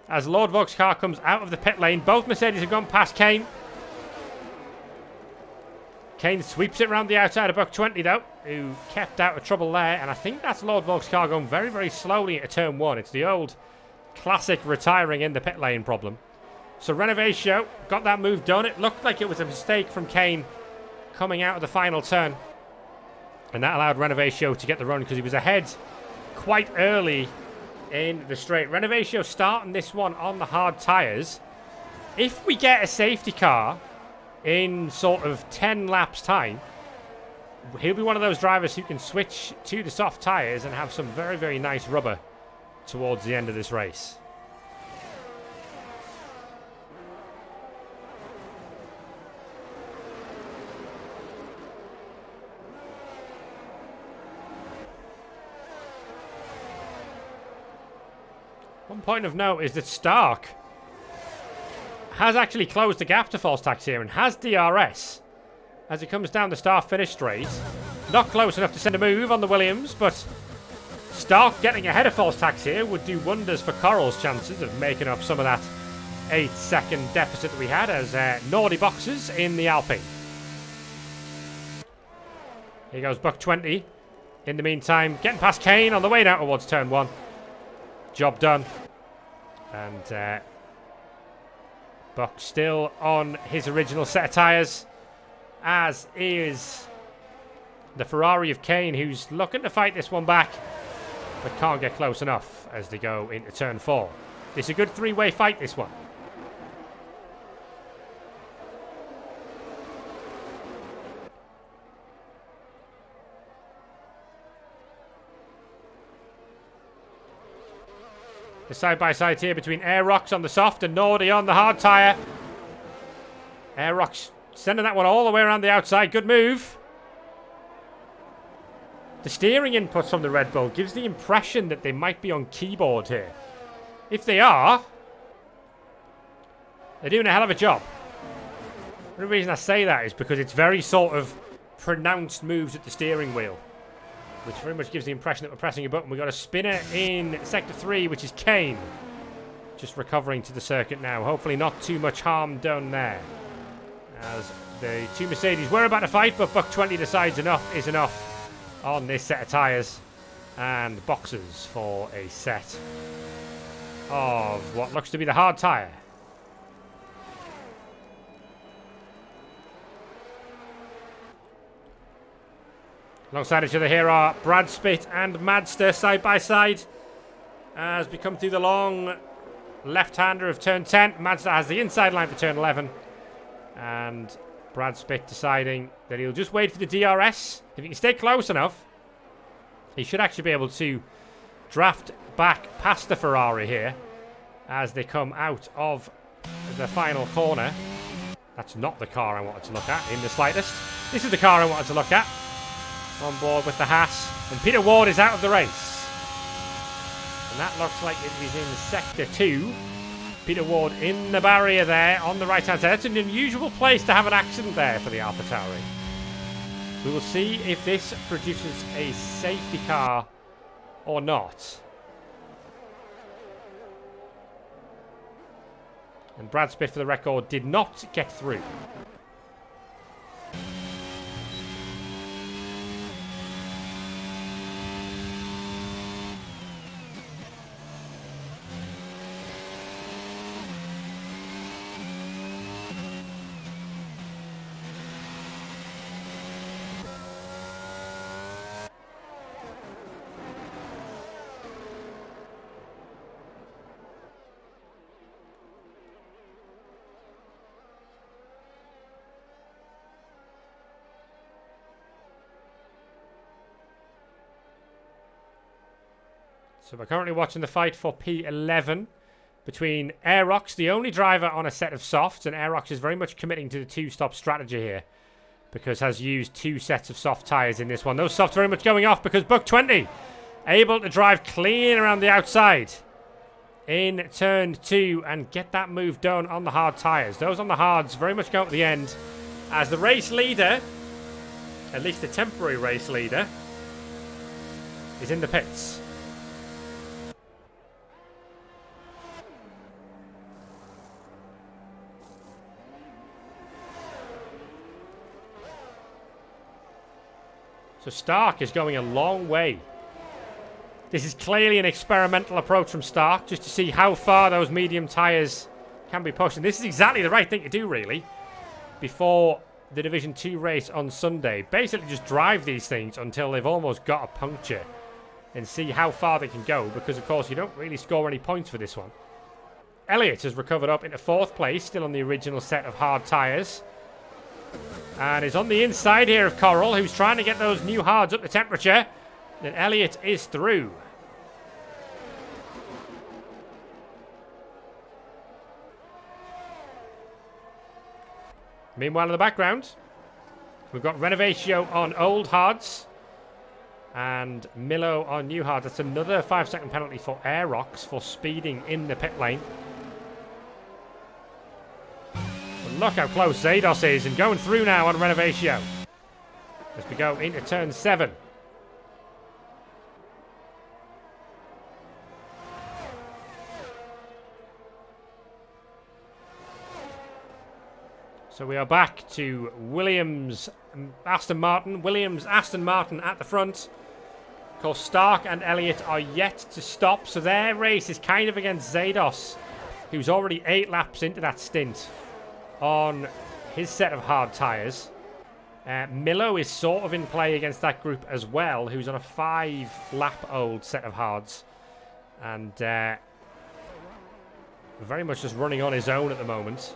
As Lord Volk's car comes out of the pit lane, both Mercedes have gone past Kane. Kane sweeps it around the outside of Buck 20 though, who kept out of trouble there. And I think that's Lord Volk's car going very, very slowly into turn 1. It's the old classic retiring in the pit lane problem. So Renovatio got that move done. It looked like it was a mistake from Kane coming out of the final turn. And that allowed Renovatio to get the run because he was ahead quite early in the straight. Renovatio starting this one on the hard tyres. If we get a safety car, in sort of 10 laps time, he'll be one of those drivers who can switch to the soft tyres and have some very, very nice rubber towards the end of this race. One point of note is that Stark has actually closed the gap to False Tax here and has DRS as it comes down the start-finish straight. Not close enough to send a move on the Williams, but Stark getting ahead of False Tax here would do wonders for Coral's chances of making up some of that 8-second deficit that we had as naughty boxes in the Alpine. Here goes Buck 20. In the meantime, getting past Kane on the way now towards turn 1. Job done. And Buck still on his original set of tyres, as is the Ferrari of Kane, who's looking to fight this one back, but can't get close enough as they go into turn 4. It's a good three-way fight, this one. The side-by-side here between Aerox on the soft and Nordy on the hard tyre. Aerox sending that one all the way around the outside. Good move. The steering inputs from the Red Bull gives the impression that they might be on keyboard here. If they are, they're doing a hell of a job. The reason I say that is because it's very sort of pronounced moves at the steering wheel, which very much gives the impression that we're pressing a button. We've got a spinner in Sector 3, which is Kane. Just recovering to the circuit now. Hopefully not too much harm done there, as the two Mercedes were about to fight, but Buck 20 decides enough is enough on this set of tyres. And boxes for a set of what looks to be the hard tyre. Alongside each other here are Brad Spitt and Madster side by side as we come through the long left-hander of turn 10. Madster has the inside line for turn 11, and Brad Spitt deciding that he'll just wait for the DRS. If he can stay close enough, he should actually be able to draft back past the Ferrari here as they come out of the final corner. That's not the car I wanted to look at in the slightest. This is the car I wanted to look at. On board with the Haas, and Peter Ward is out of the race, and that looks like it is in Sector 2. Peter Ward in the barrier there on the right hand side. That's an unusual place to have an accident there for the AlphaTauri. We will see if this produces a safety car or not. And Brad Spitt, for the record, did not get through. So we're currently watching the fight for P11 between Aerox, the only driver on a set of softs, and Aerox is very much committing to the two-stop strategy here because has used two sets of soft tyres in this one. Those softs very much going off because Buck 20 able to drive clean around the outside in turn 2 and get that move done on the hard tyres. Those on the hards very much go at the end as the race leader, at least the temporary race leader, is in the pits. So Stark is going a long way. This is clearly an experimental approach from Stark, just to see how far those medium tyres can be pushed. And this is exactly the right thing to do, really, before the Division 2 race on Sunday. Basically just drive these things until they've almost got a puncture and see how far they can go, because, of course, you don't really score any points for this one. Elliott has recovered up into 4th place, still on the original set of hard tyres. And is on the inside here of Coral, who's trying to get those new hards up to temperature. Then Elliott is through. Meanwhile, in the background, we've got Renovatio on old hards and Milo on new hards. That's another 5-second penalty for Aerox for speeding in the pit lane. But look how close Zados is and going through now on Renovatio as we go into turn 7. So we are back to Williams, Aston Martin. Williams, Aston Martin at the front. Of course, Stark and Elliott are yet to stop. So their race is kind of against Zados, who's already 8 laps into that stint on his set of hard tyres. Milo is sort of in play against that group as well, who's on a 5-lap-old set of hards. And very much just running on his own at the moment.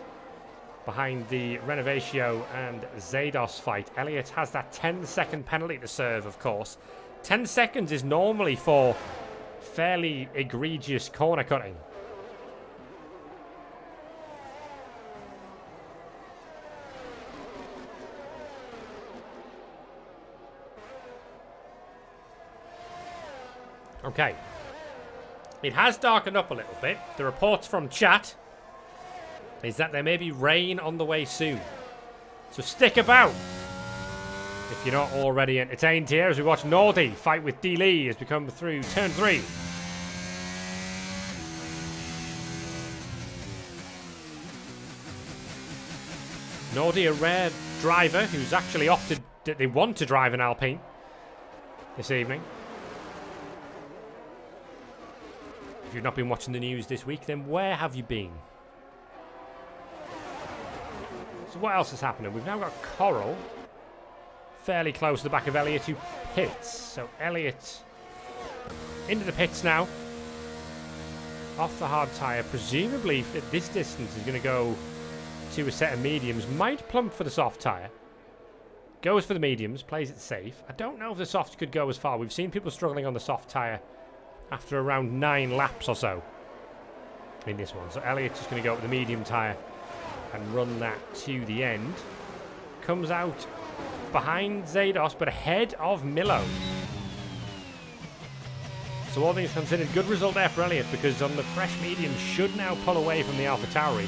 Behind the Renovatio and Zados fight. Elliott has that 10-second penalty to serve, of course. 10 seconds is normally for fairly egregious corner cutting. Okay. It has darkened up a little bit. The reports from chat is that there may be rain on the way soon. So stick about if you're not already entertained here as we watch Nordy fight with D. Lee as we come through turn 3. Nordy, a rare driver who's actually opted that they want to drive an Alpine this evening. If you've not been watching the news this week, then where have you been? So what else is happening? We've now got Coral fairly close to the back of Elliott, who pits. So Elliott into the pits now. Off the hard tyre. Presumably at this distance is going to go to a set of mediums. Might plump for the soft tyre. Goes for the mediums. Plays it safe. I don't know if the soft could go as far. We've seen people struggling on the soft tyre after around 9 laps or so in this one. So Elliott's just going to go with the medium tyre and run that to the end. Comes out behind Zados, but ahead of Milo. So all things considered, good result there for Elliott, because on the fresh medium should now pull away from the AlphaTauri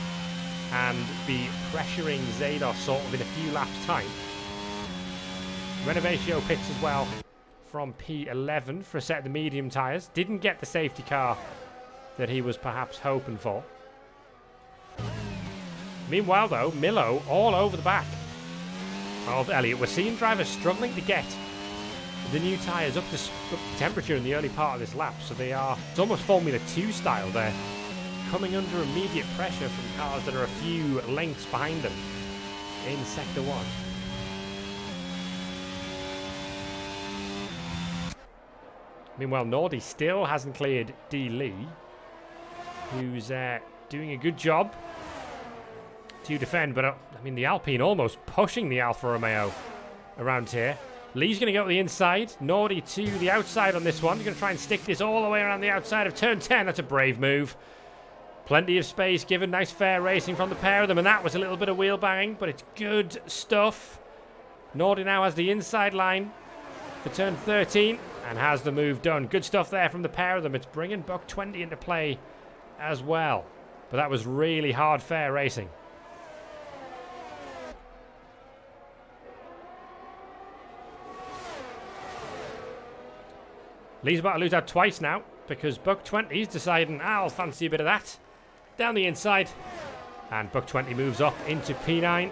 and be pressuring Zados sort of in a few laps' time. Renovatio pits as well from P11 for a set of the medium tyres. Didn't get the safety car that he was perhaps hoping for. Meanwhile, though, Milo all over the back of Elliott. We're seeing drivers struggling to get the new tyres up to temperature in the early part of this lap. So they are, it's almost Formula 2 style. They're coming under immediate pressure from cars that are a few lengths behind them in Sector 1. Meanwhile, Nordy still hasn't cleared D. Lee, who's doing a good job to defend, but I mean the Alpine almost pushing the Alfa Romeo around here. Lee's going to go to the inside, Nordy to the outside on this one. He's going to try and stick this all the way around the outside of turn 10. That's a brave move. Plenty of space given, nice fair racing from the pair of them, and that was a little bit of wheel banging, but it's good stuff. Nordy now has the inside line for turn 13 and has the move done. Good stuff there from the pair of them. It's bringing Buck 20 into play as well, but that was really hard fair racing. Lee's about to lose out twice now because Buck 20's deciding, I'll fancy a bit of that. Down the inside. And Buck 20 moves up into P9.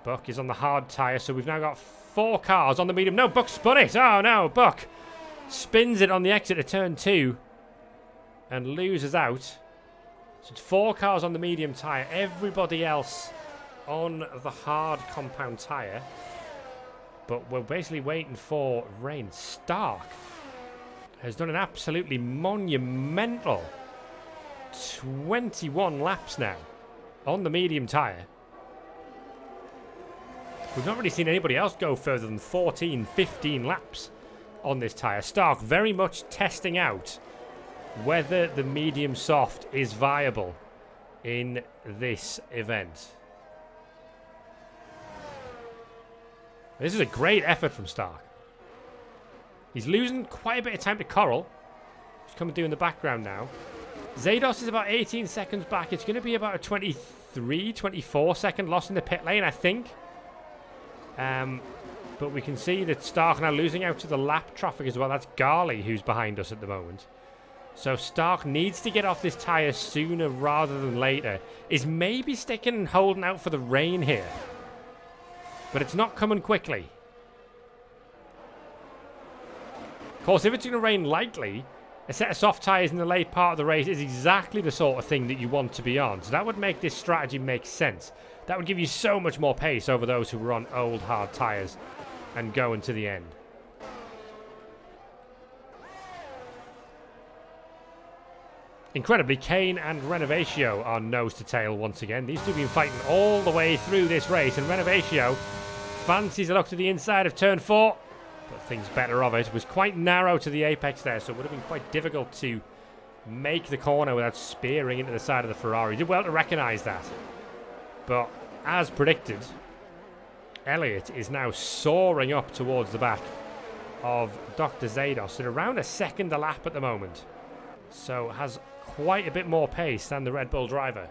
Buck is on the hard tyre, so we've now got 4 cars on the medium. No, Buck spun it. Oh no, Buck spins it on the exit of turn 2 and loses out. So it's 4 cars on the medium tyre. Everybody else on the hard compound tyre. But we're basically waiting for rain. Stark has done an absolutely monumental 21 laps now on the medium tyre. We've not really seen anybody else go further than 14, 15 laps on this tyre. Stark very much testing out whether the medium soft is viable in this event. This is a great effort from Stark. He's losing quite a bit of time to Coral. He's coming through in the background now. Zados is about 18 seconds back. It's going to be about a 23, 24 second loss in the pit lane, I think. But we can see that Stark now losing out to the lap traffic as well. That's Garley who's behind us at the moment. So Stark needs to get off this tyre sooner rather than later. Is maybe sticking and holding out for the rain here. But it's not coming quickly. Of course, if it's going to rain lightly, a set of soft tyres in the late part of the race is exactly the sort of thing that you want to be on. So that would make this strategy make sense. That would give you so much more pace over those who were on old hard tyres and going to the end. Incredibly, Kane and Renovatio are nose to tail once again. These two have been fighting all the way through this race, and Renovatio fancies a look to the inside of turn 4, but thinks better of it. It was quite narrow to the apex there, so it would have been quite difficult to make the corner without spearing into the side of the Ferrari. He did well to recognise that. But as predicted, Elliott is now soaring up towards the back of Dr. Zados at around a second a lap at the moment. So has quite a bit more pace than the Red Bull driver.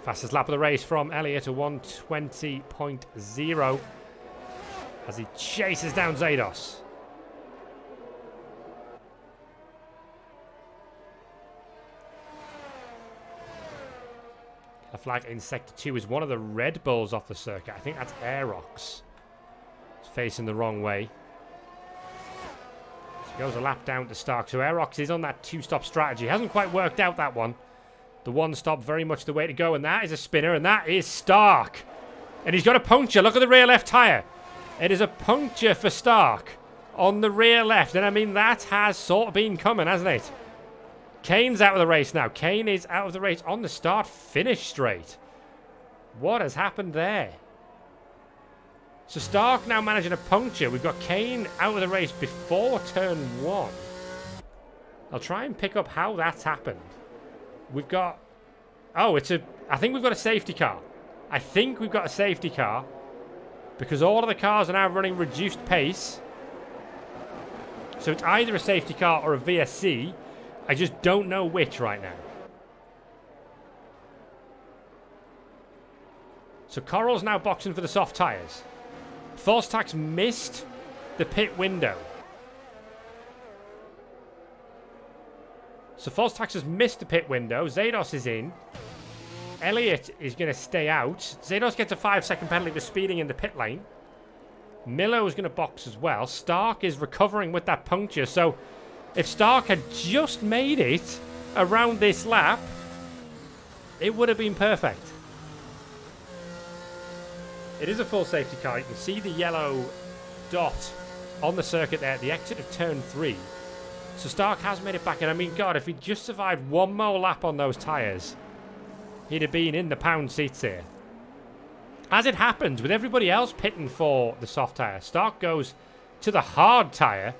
Fastest lap of the race from Elliott, a 1:20.0 as he chases down Zados. A flag in Sector 2 is one of the Red Bulls off the circuit. I think that's Aerox. It's facing the wrong way. Goes a lap down to Stark. So Aerox is on that two-stop strategy. Hasn't quite worked out, that one. The one stop very much the way to go. And that is a spinner. And that is Stark. And he's got a puncture. Look at the rear left tyre. It is a puncture for Stark on the rear left. And I mean, that has sort of been coming, hasn't it? Kane's out of the race now. Kane is out of the race on the start-finish straight. What has happened there? So Stark now managing a puncture. We've got Kane out of the race before turn 1. I'll try and pick up how that's happened. We've got... Oh, I think we've got a safety car. I think we've got a safety car. Because all of the cars are now running reduced pace. So it's either a safety car or a VSC. I just don't know which right now. So Coral's now boxing for the soft tyres. False Tax missed the pit window. So False Tax has missed the pit window. Zados is in. Elliott is going to stay out. Zados gets a 5-second penalty for speeding in the pit lane. Miller is going to box as well. Stark is recovering with that puncture. So if Stark had just made it around this lap, it would have been perfect. It is a full safety car. You can see the yellow dot on the circuit there at the exit of turn 3. So Stark has made it back. And I mean, God, if he just survived one more lap on those tyres, he'd have been in the pound seats here. As it happens, with everybody else pitting for the soft tyre, Stark goes to the hard tyre,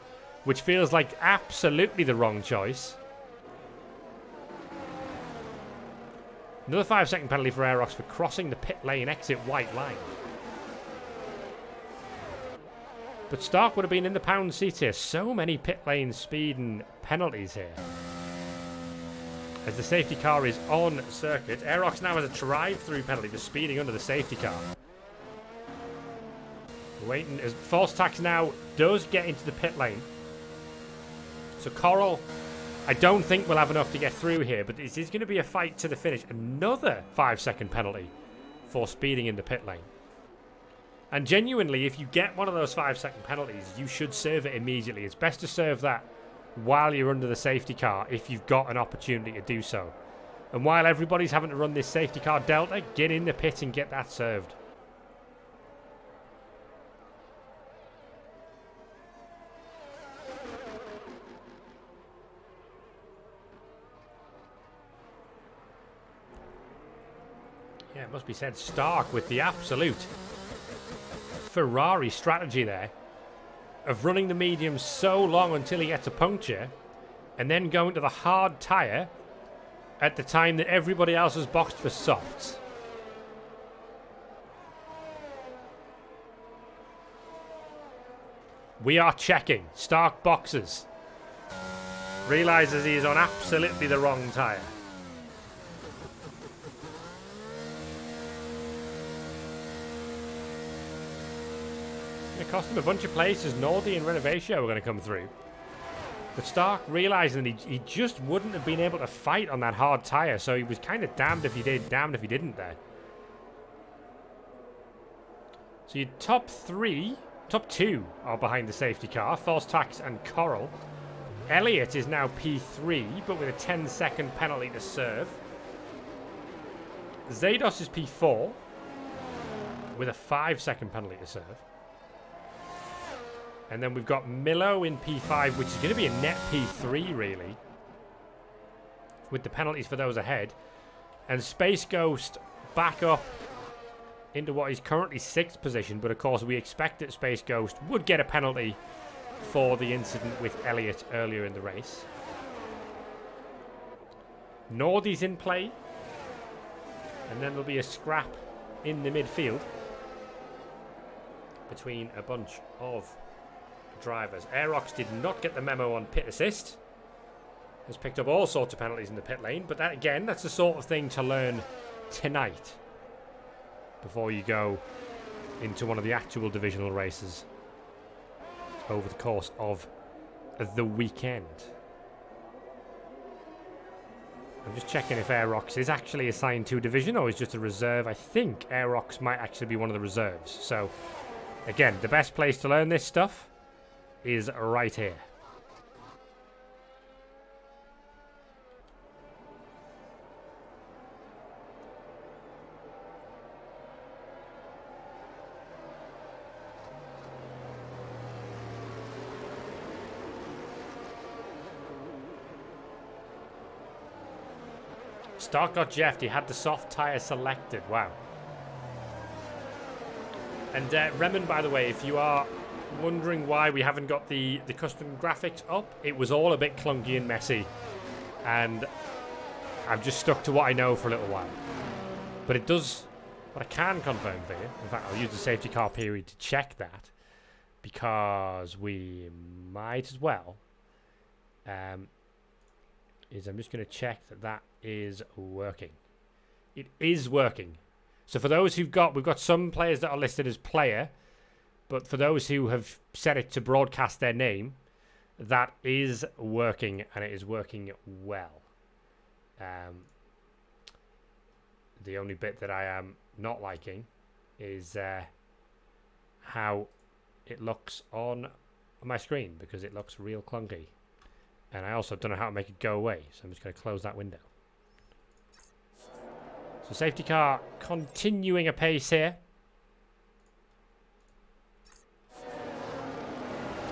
which feels like absolutely the wrong choice. Another 5-second penalty for Aerox for crossing the pit lane exit white line. But Stark would have been in the pound seat here. So many pit lane speed and penalties here. As the safety car is on circuit. Aerox now has a drive-through penalty for speeding under the safety car. Waiting as False Tax now does get into the pit lane. So Coral, I don't think we'll have enough to get through here, but this is going to be a fight to the finish. Another 5-second penalty for speeding in the pit lane. And genuinely, if you get one of those 5-second penalties, you should serve it immediately. It's best to serve that while you're under the safety car if you've got an opportunity to do so. And while everybody's having to run this safety car delta, get in the pit and get that served. Yeah, it must be said, Stark with the absolute Ferrari strategy there of running the medium so long until he gets a puncture and then going to the hard tyre at the time that everybody else has boxed for softs. We are checking. Stark boxes. Realises he is on absolutely the wrong tyre. It cost him a bunch of places. Nordy and Renovatio were going to come through. But Stark realising that he just wouldn't have been able to fight on that hard tyre, so he was kind of damned if he did, damned if he didn't there. So your top two are behind the safety car, False Tax and Coral. Elliott is now P3, but with a 10-second penalty to serve. Zados is P4, with a 5-second penalty to serve. And then we've got Milo in P5, which is going to be a net P3, really, with the penalties for those ahead. And Space Ghost back up into what is currently 6th position, but of course we expect that Space Ghost would get a penalty for the incident with Elliott earlier in the race. Nordy's in play, and then there'll be a scrap in the midfield between a bunch of drivers. Aerox did not get the memo on pit assist. Has picked up all sorts of penalties in the pit lane, but that, again, that's the sort of thing to learn tonight before you go into one of the actual divisional races over the course of the weekend. I'm just checking if Aerox is actually assigned to a division or is just a reserve. I think Aerox might actually be one of the reserves. So, again, the best place to learn this stuff is right here. Stark got Jeffed. He had the soft tyre selected. Wow. And Remen, by the way, if you are wondering why we haven't got the custom graphics up, it was all a bit clunky and messy. And I've just stuck to what I know for a little while. But it does... What I can confirm for you, in fact, I'll use the safety car period to check that, because we might as well, is I'm just going to check that that is working. It is working. So for those we've got some players that are listed as player, but for those who have set it to broadcast their name, that is working, and it is working well. The only bit that I am not liking is how it looks on my screen, because it looks real clunky. And I also don't know how to make it go away, so I'm just going to close that window. So safety car continuing apace here,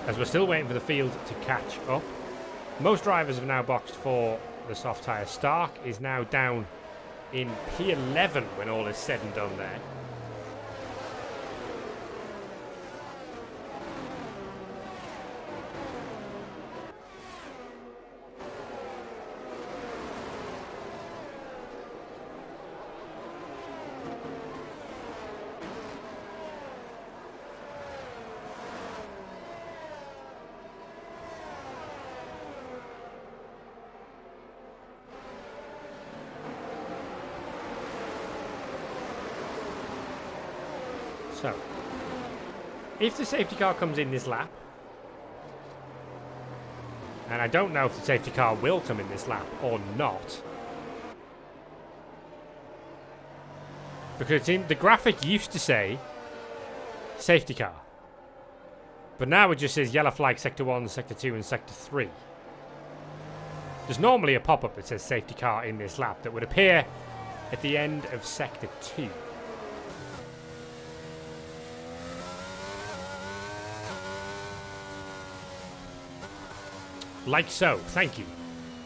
as we're still waiting for the field to catch up. Most drivers have now boxed for the soft tyre. Stark is now down in P11 when all is said and done there. So, if the safety car comes in this lap, and I don't know if the safety car will come in this lap or not, because the graphic used to say safety car, but now it just says yellow flag sector 1, sector 2 and sector 3. There's normally a pop-up that says safety car in this lap that would appear at the end of sector 2. Like so. Thank you,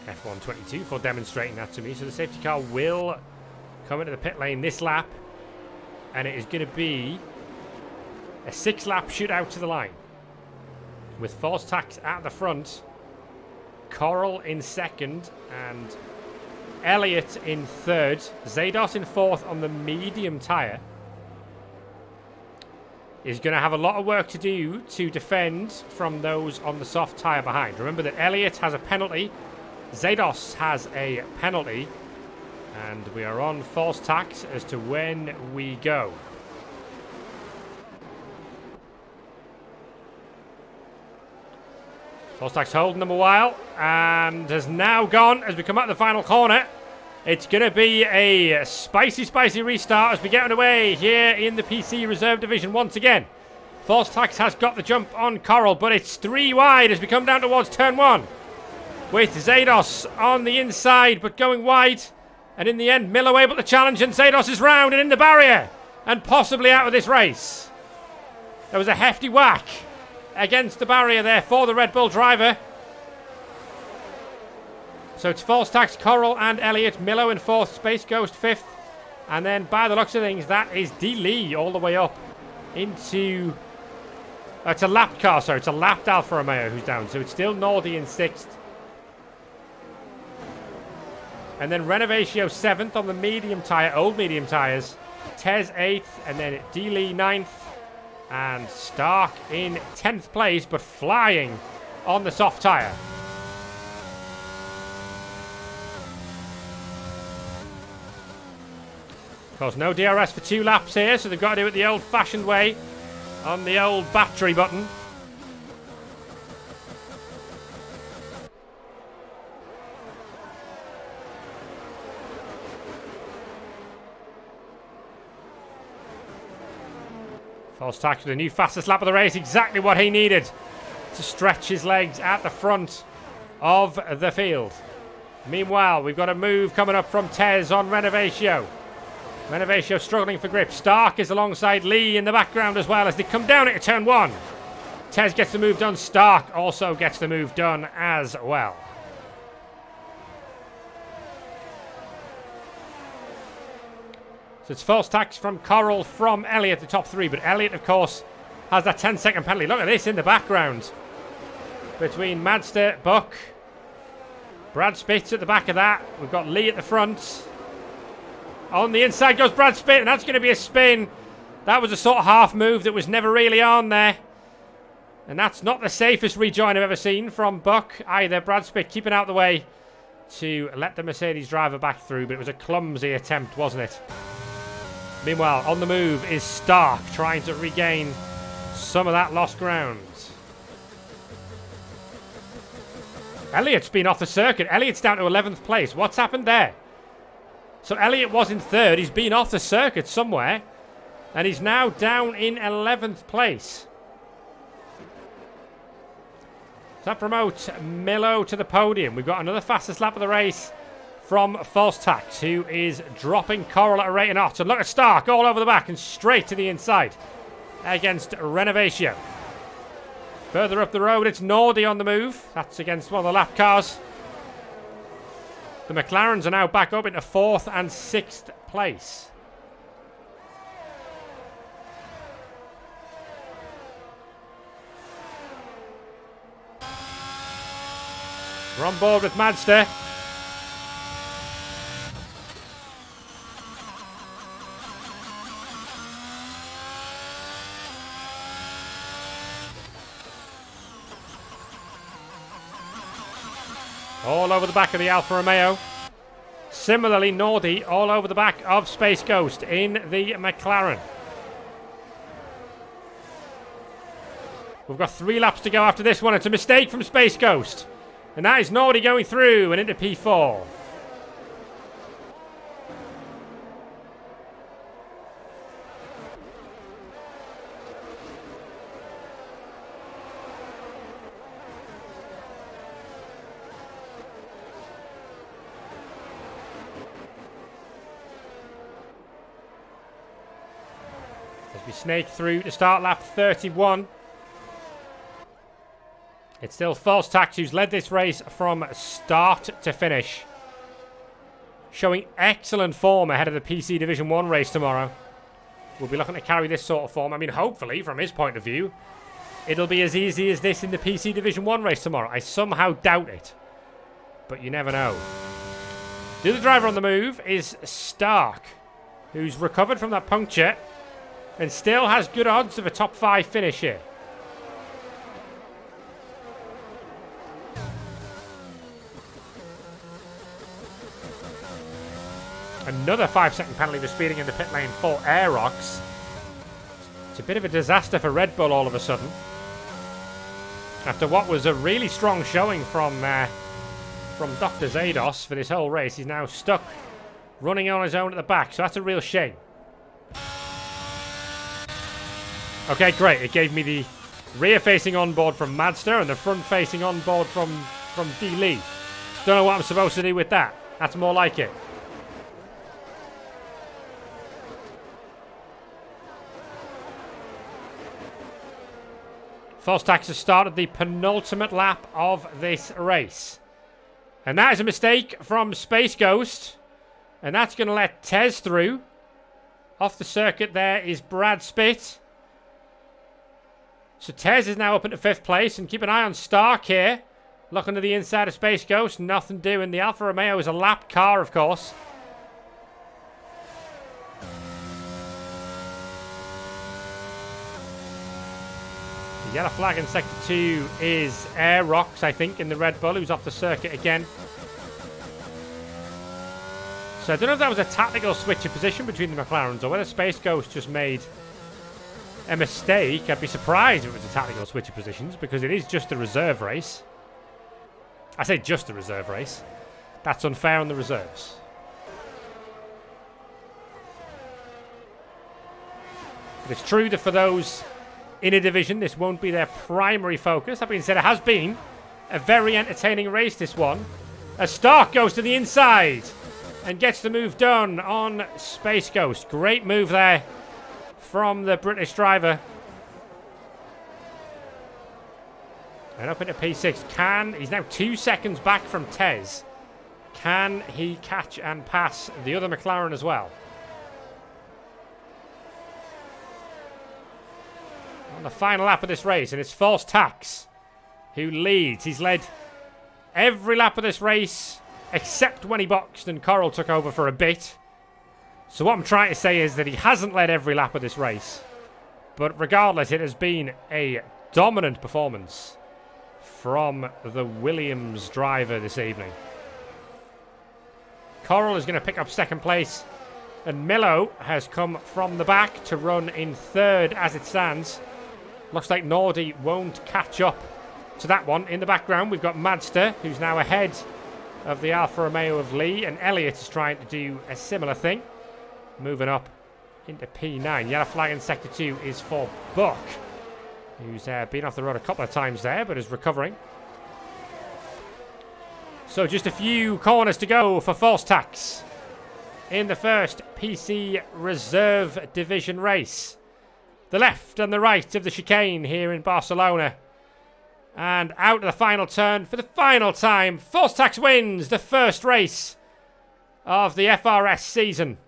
F122, for demonstrating that to me. So the safety car will coming to the pit lane this lap. And it is going to be a 6-lap shootout to the line. With False Tax at the front. Coral in second. And Elliott in third. Zados in fourth on the medium tyre. Is going to have a lot of work to do to defend from those on the soft tyre behind. Remember that Elliott has a penalty. Zados has a penalty. And we are on False Tax as to when we go. False Tax holding them a while. And has now gone as we come out the final corner. It's going to be a spicy, spicy restart as we get underway here in the PC Reserve Division once again. False Tax has got the jump on Coral, but it's 3 wide as we come down towards turn 1. With Zados on the inside, but going wide. And in the end, Milo able to challenge, and Zados is round and in the barrier. And possibly out of this race. There was a hefty whack against the barrier there for the Red Bull driver. So it's False Tax, Coral and Elliott. Milo in 4th, Space Ghost 5th. And then by the looks of things, that is D. Lee all the way up into... it's a lapped car, sorry. It's a lapped Alfa Romeo who's down. So it's still Nordy in 6th. And then Renovatio 7th on the medium tyre, old medium tyres. Tez 8th, and then D. Lee 9th. And Stark in 10th place, but flying on the soft tyre. Of course, no DRS for 2 laps here, so they've got to do it the old-fashioned way on the old battery button. False Tax with the new fastest lap of the race, exactly what he needed to stretch his legs at the front of the field. Meanwhile, we've got a move coming up from Tez on Renovatio. Renovatio struggling for grip. Stark is alongside Lee in the background as well as they come down into turn 1. Tez gets the move done. Stark also gets the move done as well. So it's False Tax from Coral, from Elliott, the top 3. But Elliott, of course, has that 10-second penalty. Look at this in the background. Between Madster, Buck, Brad Spitz at the back of that. We've got Lee at the front. On the inside goes Brad Spitz, and that's going to be a spin. That was a sort of half move that was never really on there. And that's not the safest rejoin I've ever seen from Buck either. Brad Spitz keeping out the way to let the Mercedes driver back through, but it was a clumsy attempt, wasn't it? Meanwhile, on the move is Stark, trying to regain some of that lost ground. Elliott's been off the circuit. Elliott's down to 11th place. What's happened there? So Elliott was in 3rd. He's been off the circuit somewhere. And he's now down in 11th place. So that promotes Milo to the podium. We've got another fastest lap of the race from False Tax, who is dropping Coral at a rate of knots. And look at Stark all over the back and straight to the inside against Renovatio. Further up the road, it's Nordy on the move. That's against one of the lap cars. The McLarens are now back up into 4th and 6th place. We're on board with Madster. All over the back of the Alfa Romeo. Similarly, Nordy all over the back of Space Ghost in the McLaren. We've got 3 laps to go after this one. It's a mistake from Space Ghost. And that is Nordy going through and into P4. As we snake through to start lap 31. It's still False Tax who's led this race from start to finish. showing excellent form ahead of the PC Division 1 race tomorrow. We'll be looking to carry this sort of form. I mean, hopefully, from his point of view, it'll be as easy as this in the PC Division 1 race tomorrow. I somehow doubt it. But you never know. The other driver on the move is Stark, who's recovered from that puncture and still has good odds of a top 5 finish here. Another 5-second penalty for speeding in the pit lane for Aerox. It's a bit of a disaster for Red Bull all of a sudden. After what was a really strong showing from Dr. Zados for this whole race, he's now stuck running on his own at the back, so that's a real shame. Okay, great. It gave me the rear-facing onboard from Madster and the front-facing onboard from D. Lee. Don't know what I'm supposed to do with that. That's more like it. False Tax has started the penultimate lap of this race. And that is a mistake from Space Ghost. And that's going to let Tez through. Off the circuit there is Brad Spitt. So Tez is now up into 5th place. And keep an eye on Stark here. Looking to the inside of Space Ghost. Nothing doing. The Alfa Romeo is a lapped car, of course. Yellow flag in Sector 2 is Aerox, I think, in the Red Bull, who's off the circuit again. So I don't know if that was a tactical switch of position between the McLarens or whether Space Ghost just made a mistake. I'd be surprised if it was a tactical switch of positions because it is just a reserve race. I say just a reserve race. That's unfair on the reserves. But it's true that for those in a division, this won't be their primary focus. That being said, it has been a very entertaining race, this one. As Stark goes to the inside and gets the move done on Space Ghost. Great move there from the British driver. And up into P6. He's now 2 seconds back from Tez. Can he catch and pass the other McLaren as well? On the final lap of this race, and it's False Tax who leads. He's led every lap of this race except when he boxed and Coral took over for a bit. So what I'm trying to say is that he hasn't led every lap of this race. But regardless, it has been a dominant performance from the Williams driver this evening. Coral is going to pick up 2nd place, and Milo has come from the back to run in 3rd as it stands. Looks like Nordy won't catch up to that one. In the background, we've got Madster, who's now ahead of the Alfa Romeo of Lee, and Elliott is trying to do a similar thing. Moving up into P9. Yellow flag in Sector 2 is for Buck, who's been off the road a couple of times there, but is recovering. So just a few corners to go for False Tax in the first PC Reserve Division race. The left and the right of the chicane here in Barcelona. And out of the final turn for the final time. False Tax wins the first race of the FRS season.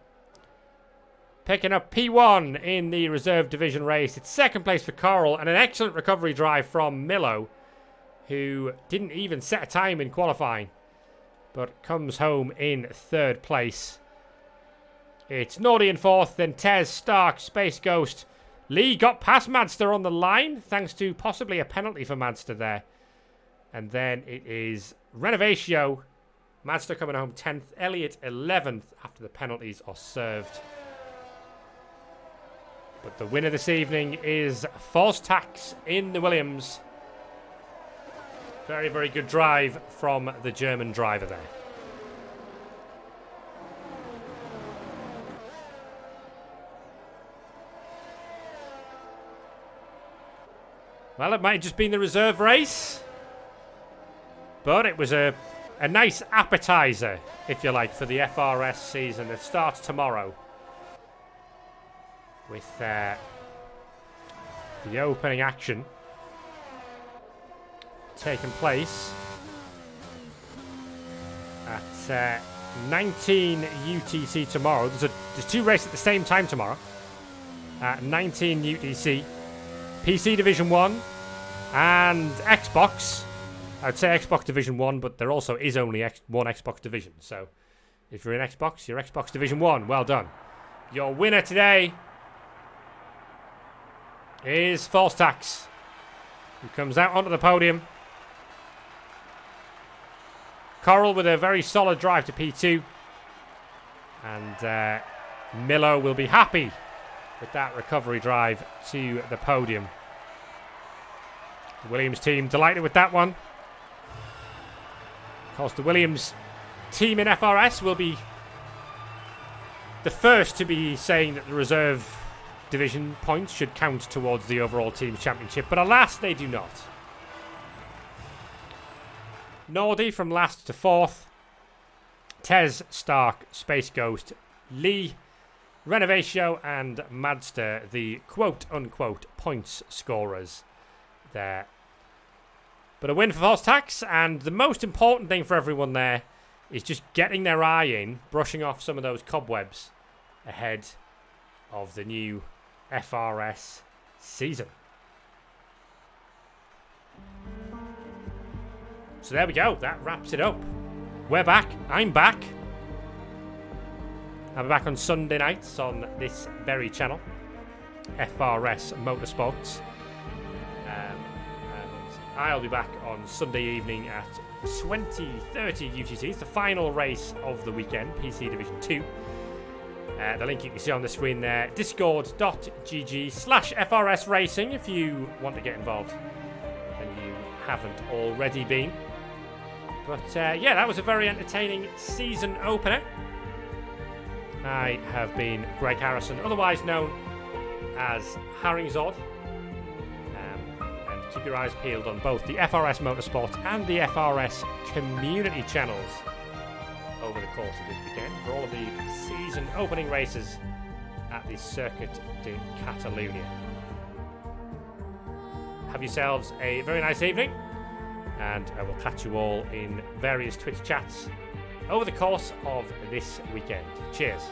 Picking up P1 in the Reserve Division race. It's 2nd place for Coral and an excellent recovery drive from Milo, who didn't even set a time in qualifying, but comes home in 3rd place. It's Nordy in 4th, then Tez, Stark, Space Ghost. Lee got past Madster on the line, thanks to possibly a penalty for Madster there. And then it is Renovatio. Madster coming home 10th, Elliott 11th after the penalties are served. But the winner this evening is False Tax in the Williams. Very, very good drive from the German driver there. Well, it might have just been the reserve race, but it was a nice appetizer, if you like, for the FRS season that starts tomorrow with the opening action taking place at 19 UTC tomorrow. There's 2 races at the same time tomorrow. 19 UTC, PC Division 1, and Xbox. I would say Xbox Division 1, but there also is only one Xbox Division. So if you're in Xbox, you're Xbox Division 1. Well done. Your winner today is False Tax, who comes out onto the podium. Coral with a very solid drive to P2. And Milo will be happy with that recovery drive to the podium. The Williams team delighted with that one. Of course, the Williams team in FRS will be the first to be saying that the reserve division points should count towards the overall team championship, but alas, they do not. Nordy from last to 4th. Tez, Stark, Space Ghost, Lee, Renovatio, and Madster, the quote-unquote points scorers there. But a win for False Tax, and the most important thing for everyone there is just getting their eye in, brushing off some of those cobwebs ahead of the new FRS season. So there we go. That wraps it up. We're back. I'm back. I'll be back on Sunday nights on this very channel, FRS Motorsports. And I'll be back on Sunday evening at 20:30 UTC. It's the final race of the weekend, PC Division 2. The link you can see on the screen there, discord.gg/FRS Racing if you want to get involved and you haven't already been. But yeah, that was a very entertaining season opener. I have been Greg Harrison, otherwise known as Harringzod. And keep your eyes peeled on both the FRS Motorsport and the FRS community channels over the course of this weekend for all of the season opening races at the Circuit de Catalunya. Have yourselves a very nice evening, and I will catch you all in various Twitch chats over the course of this weekend. Cheers.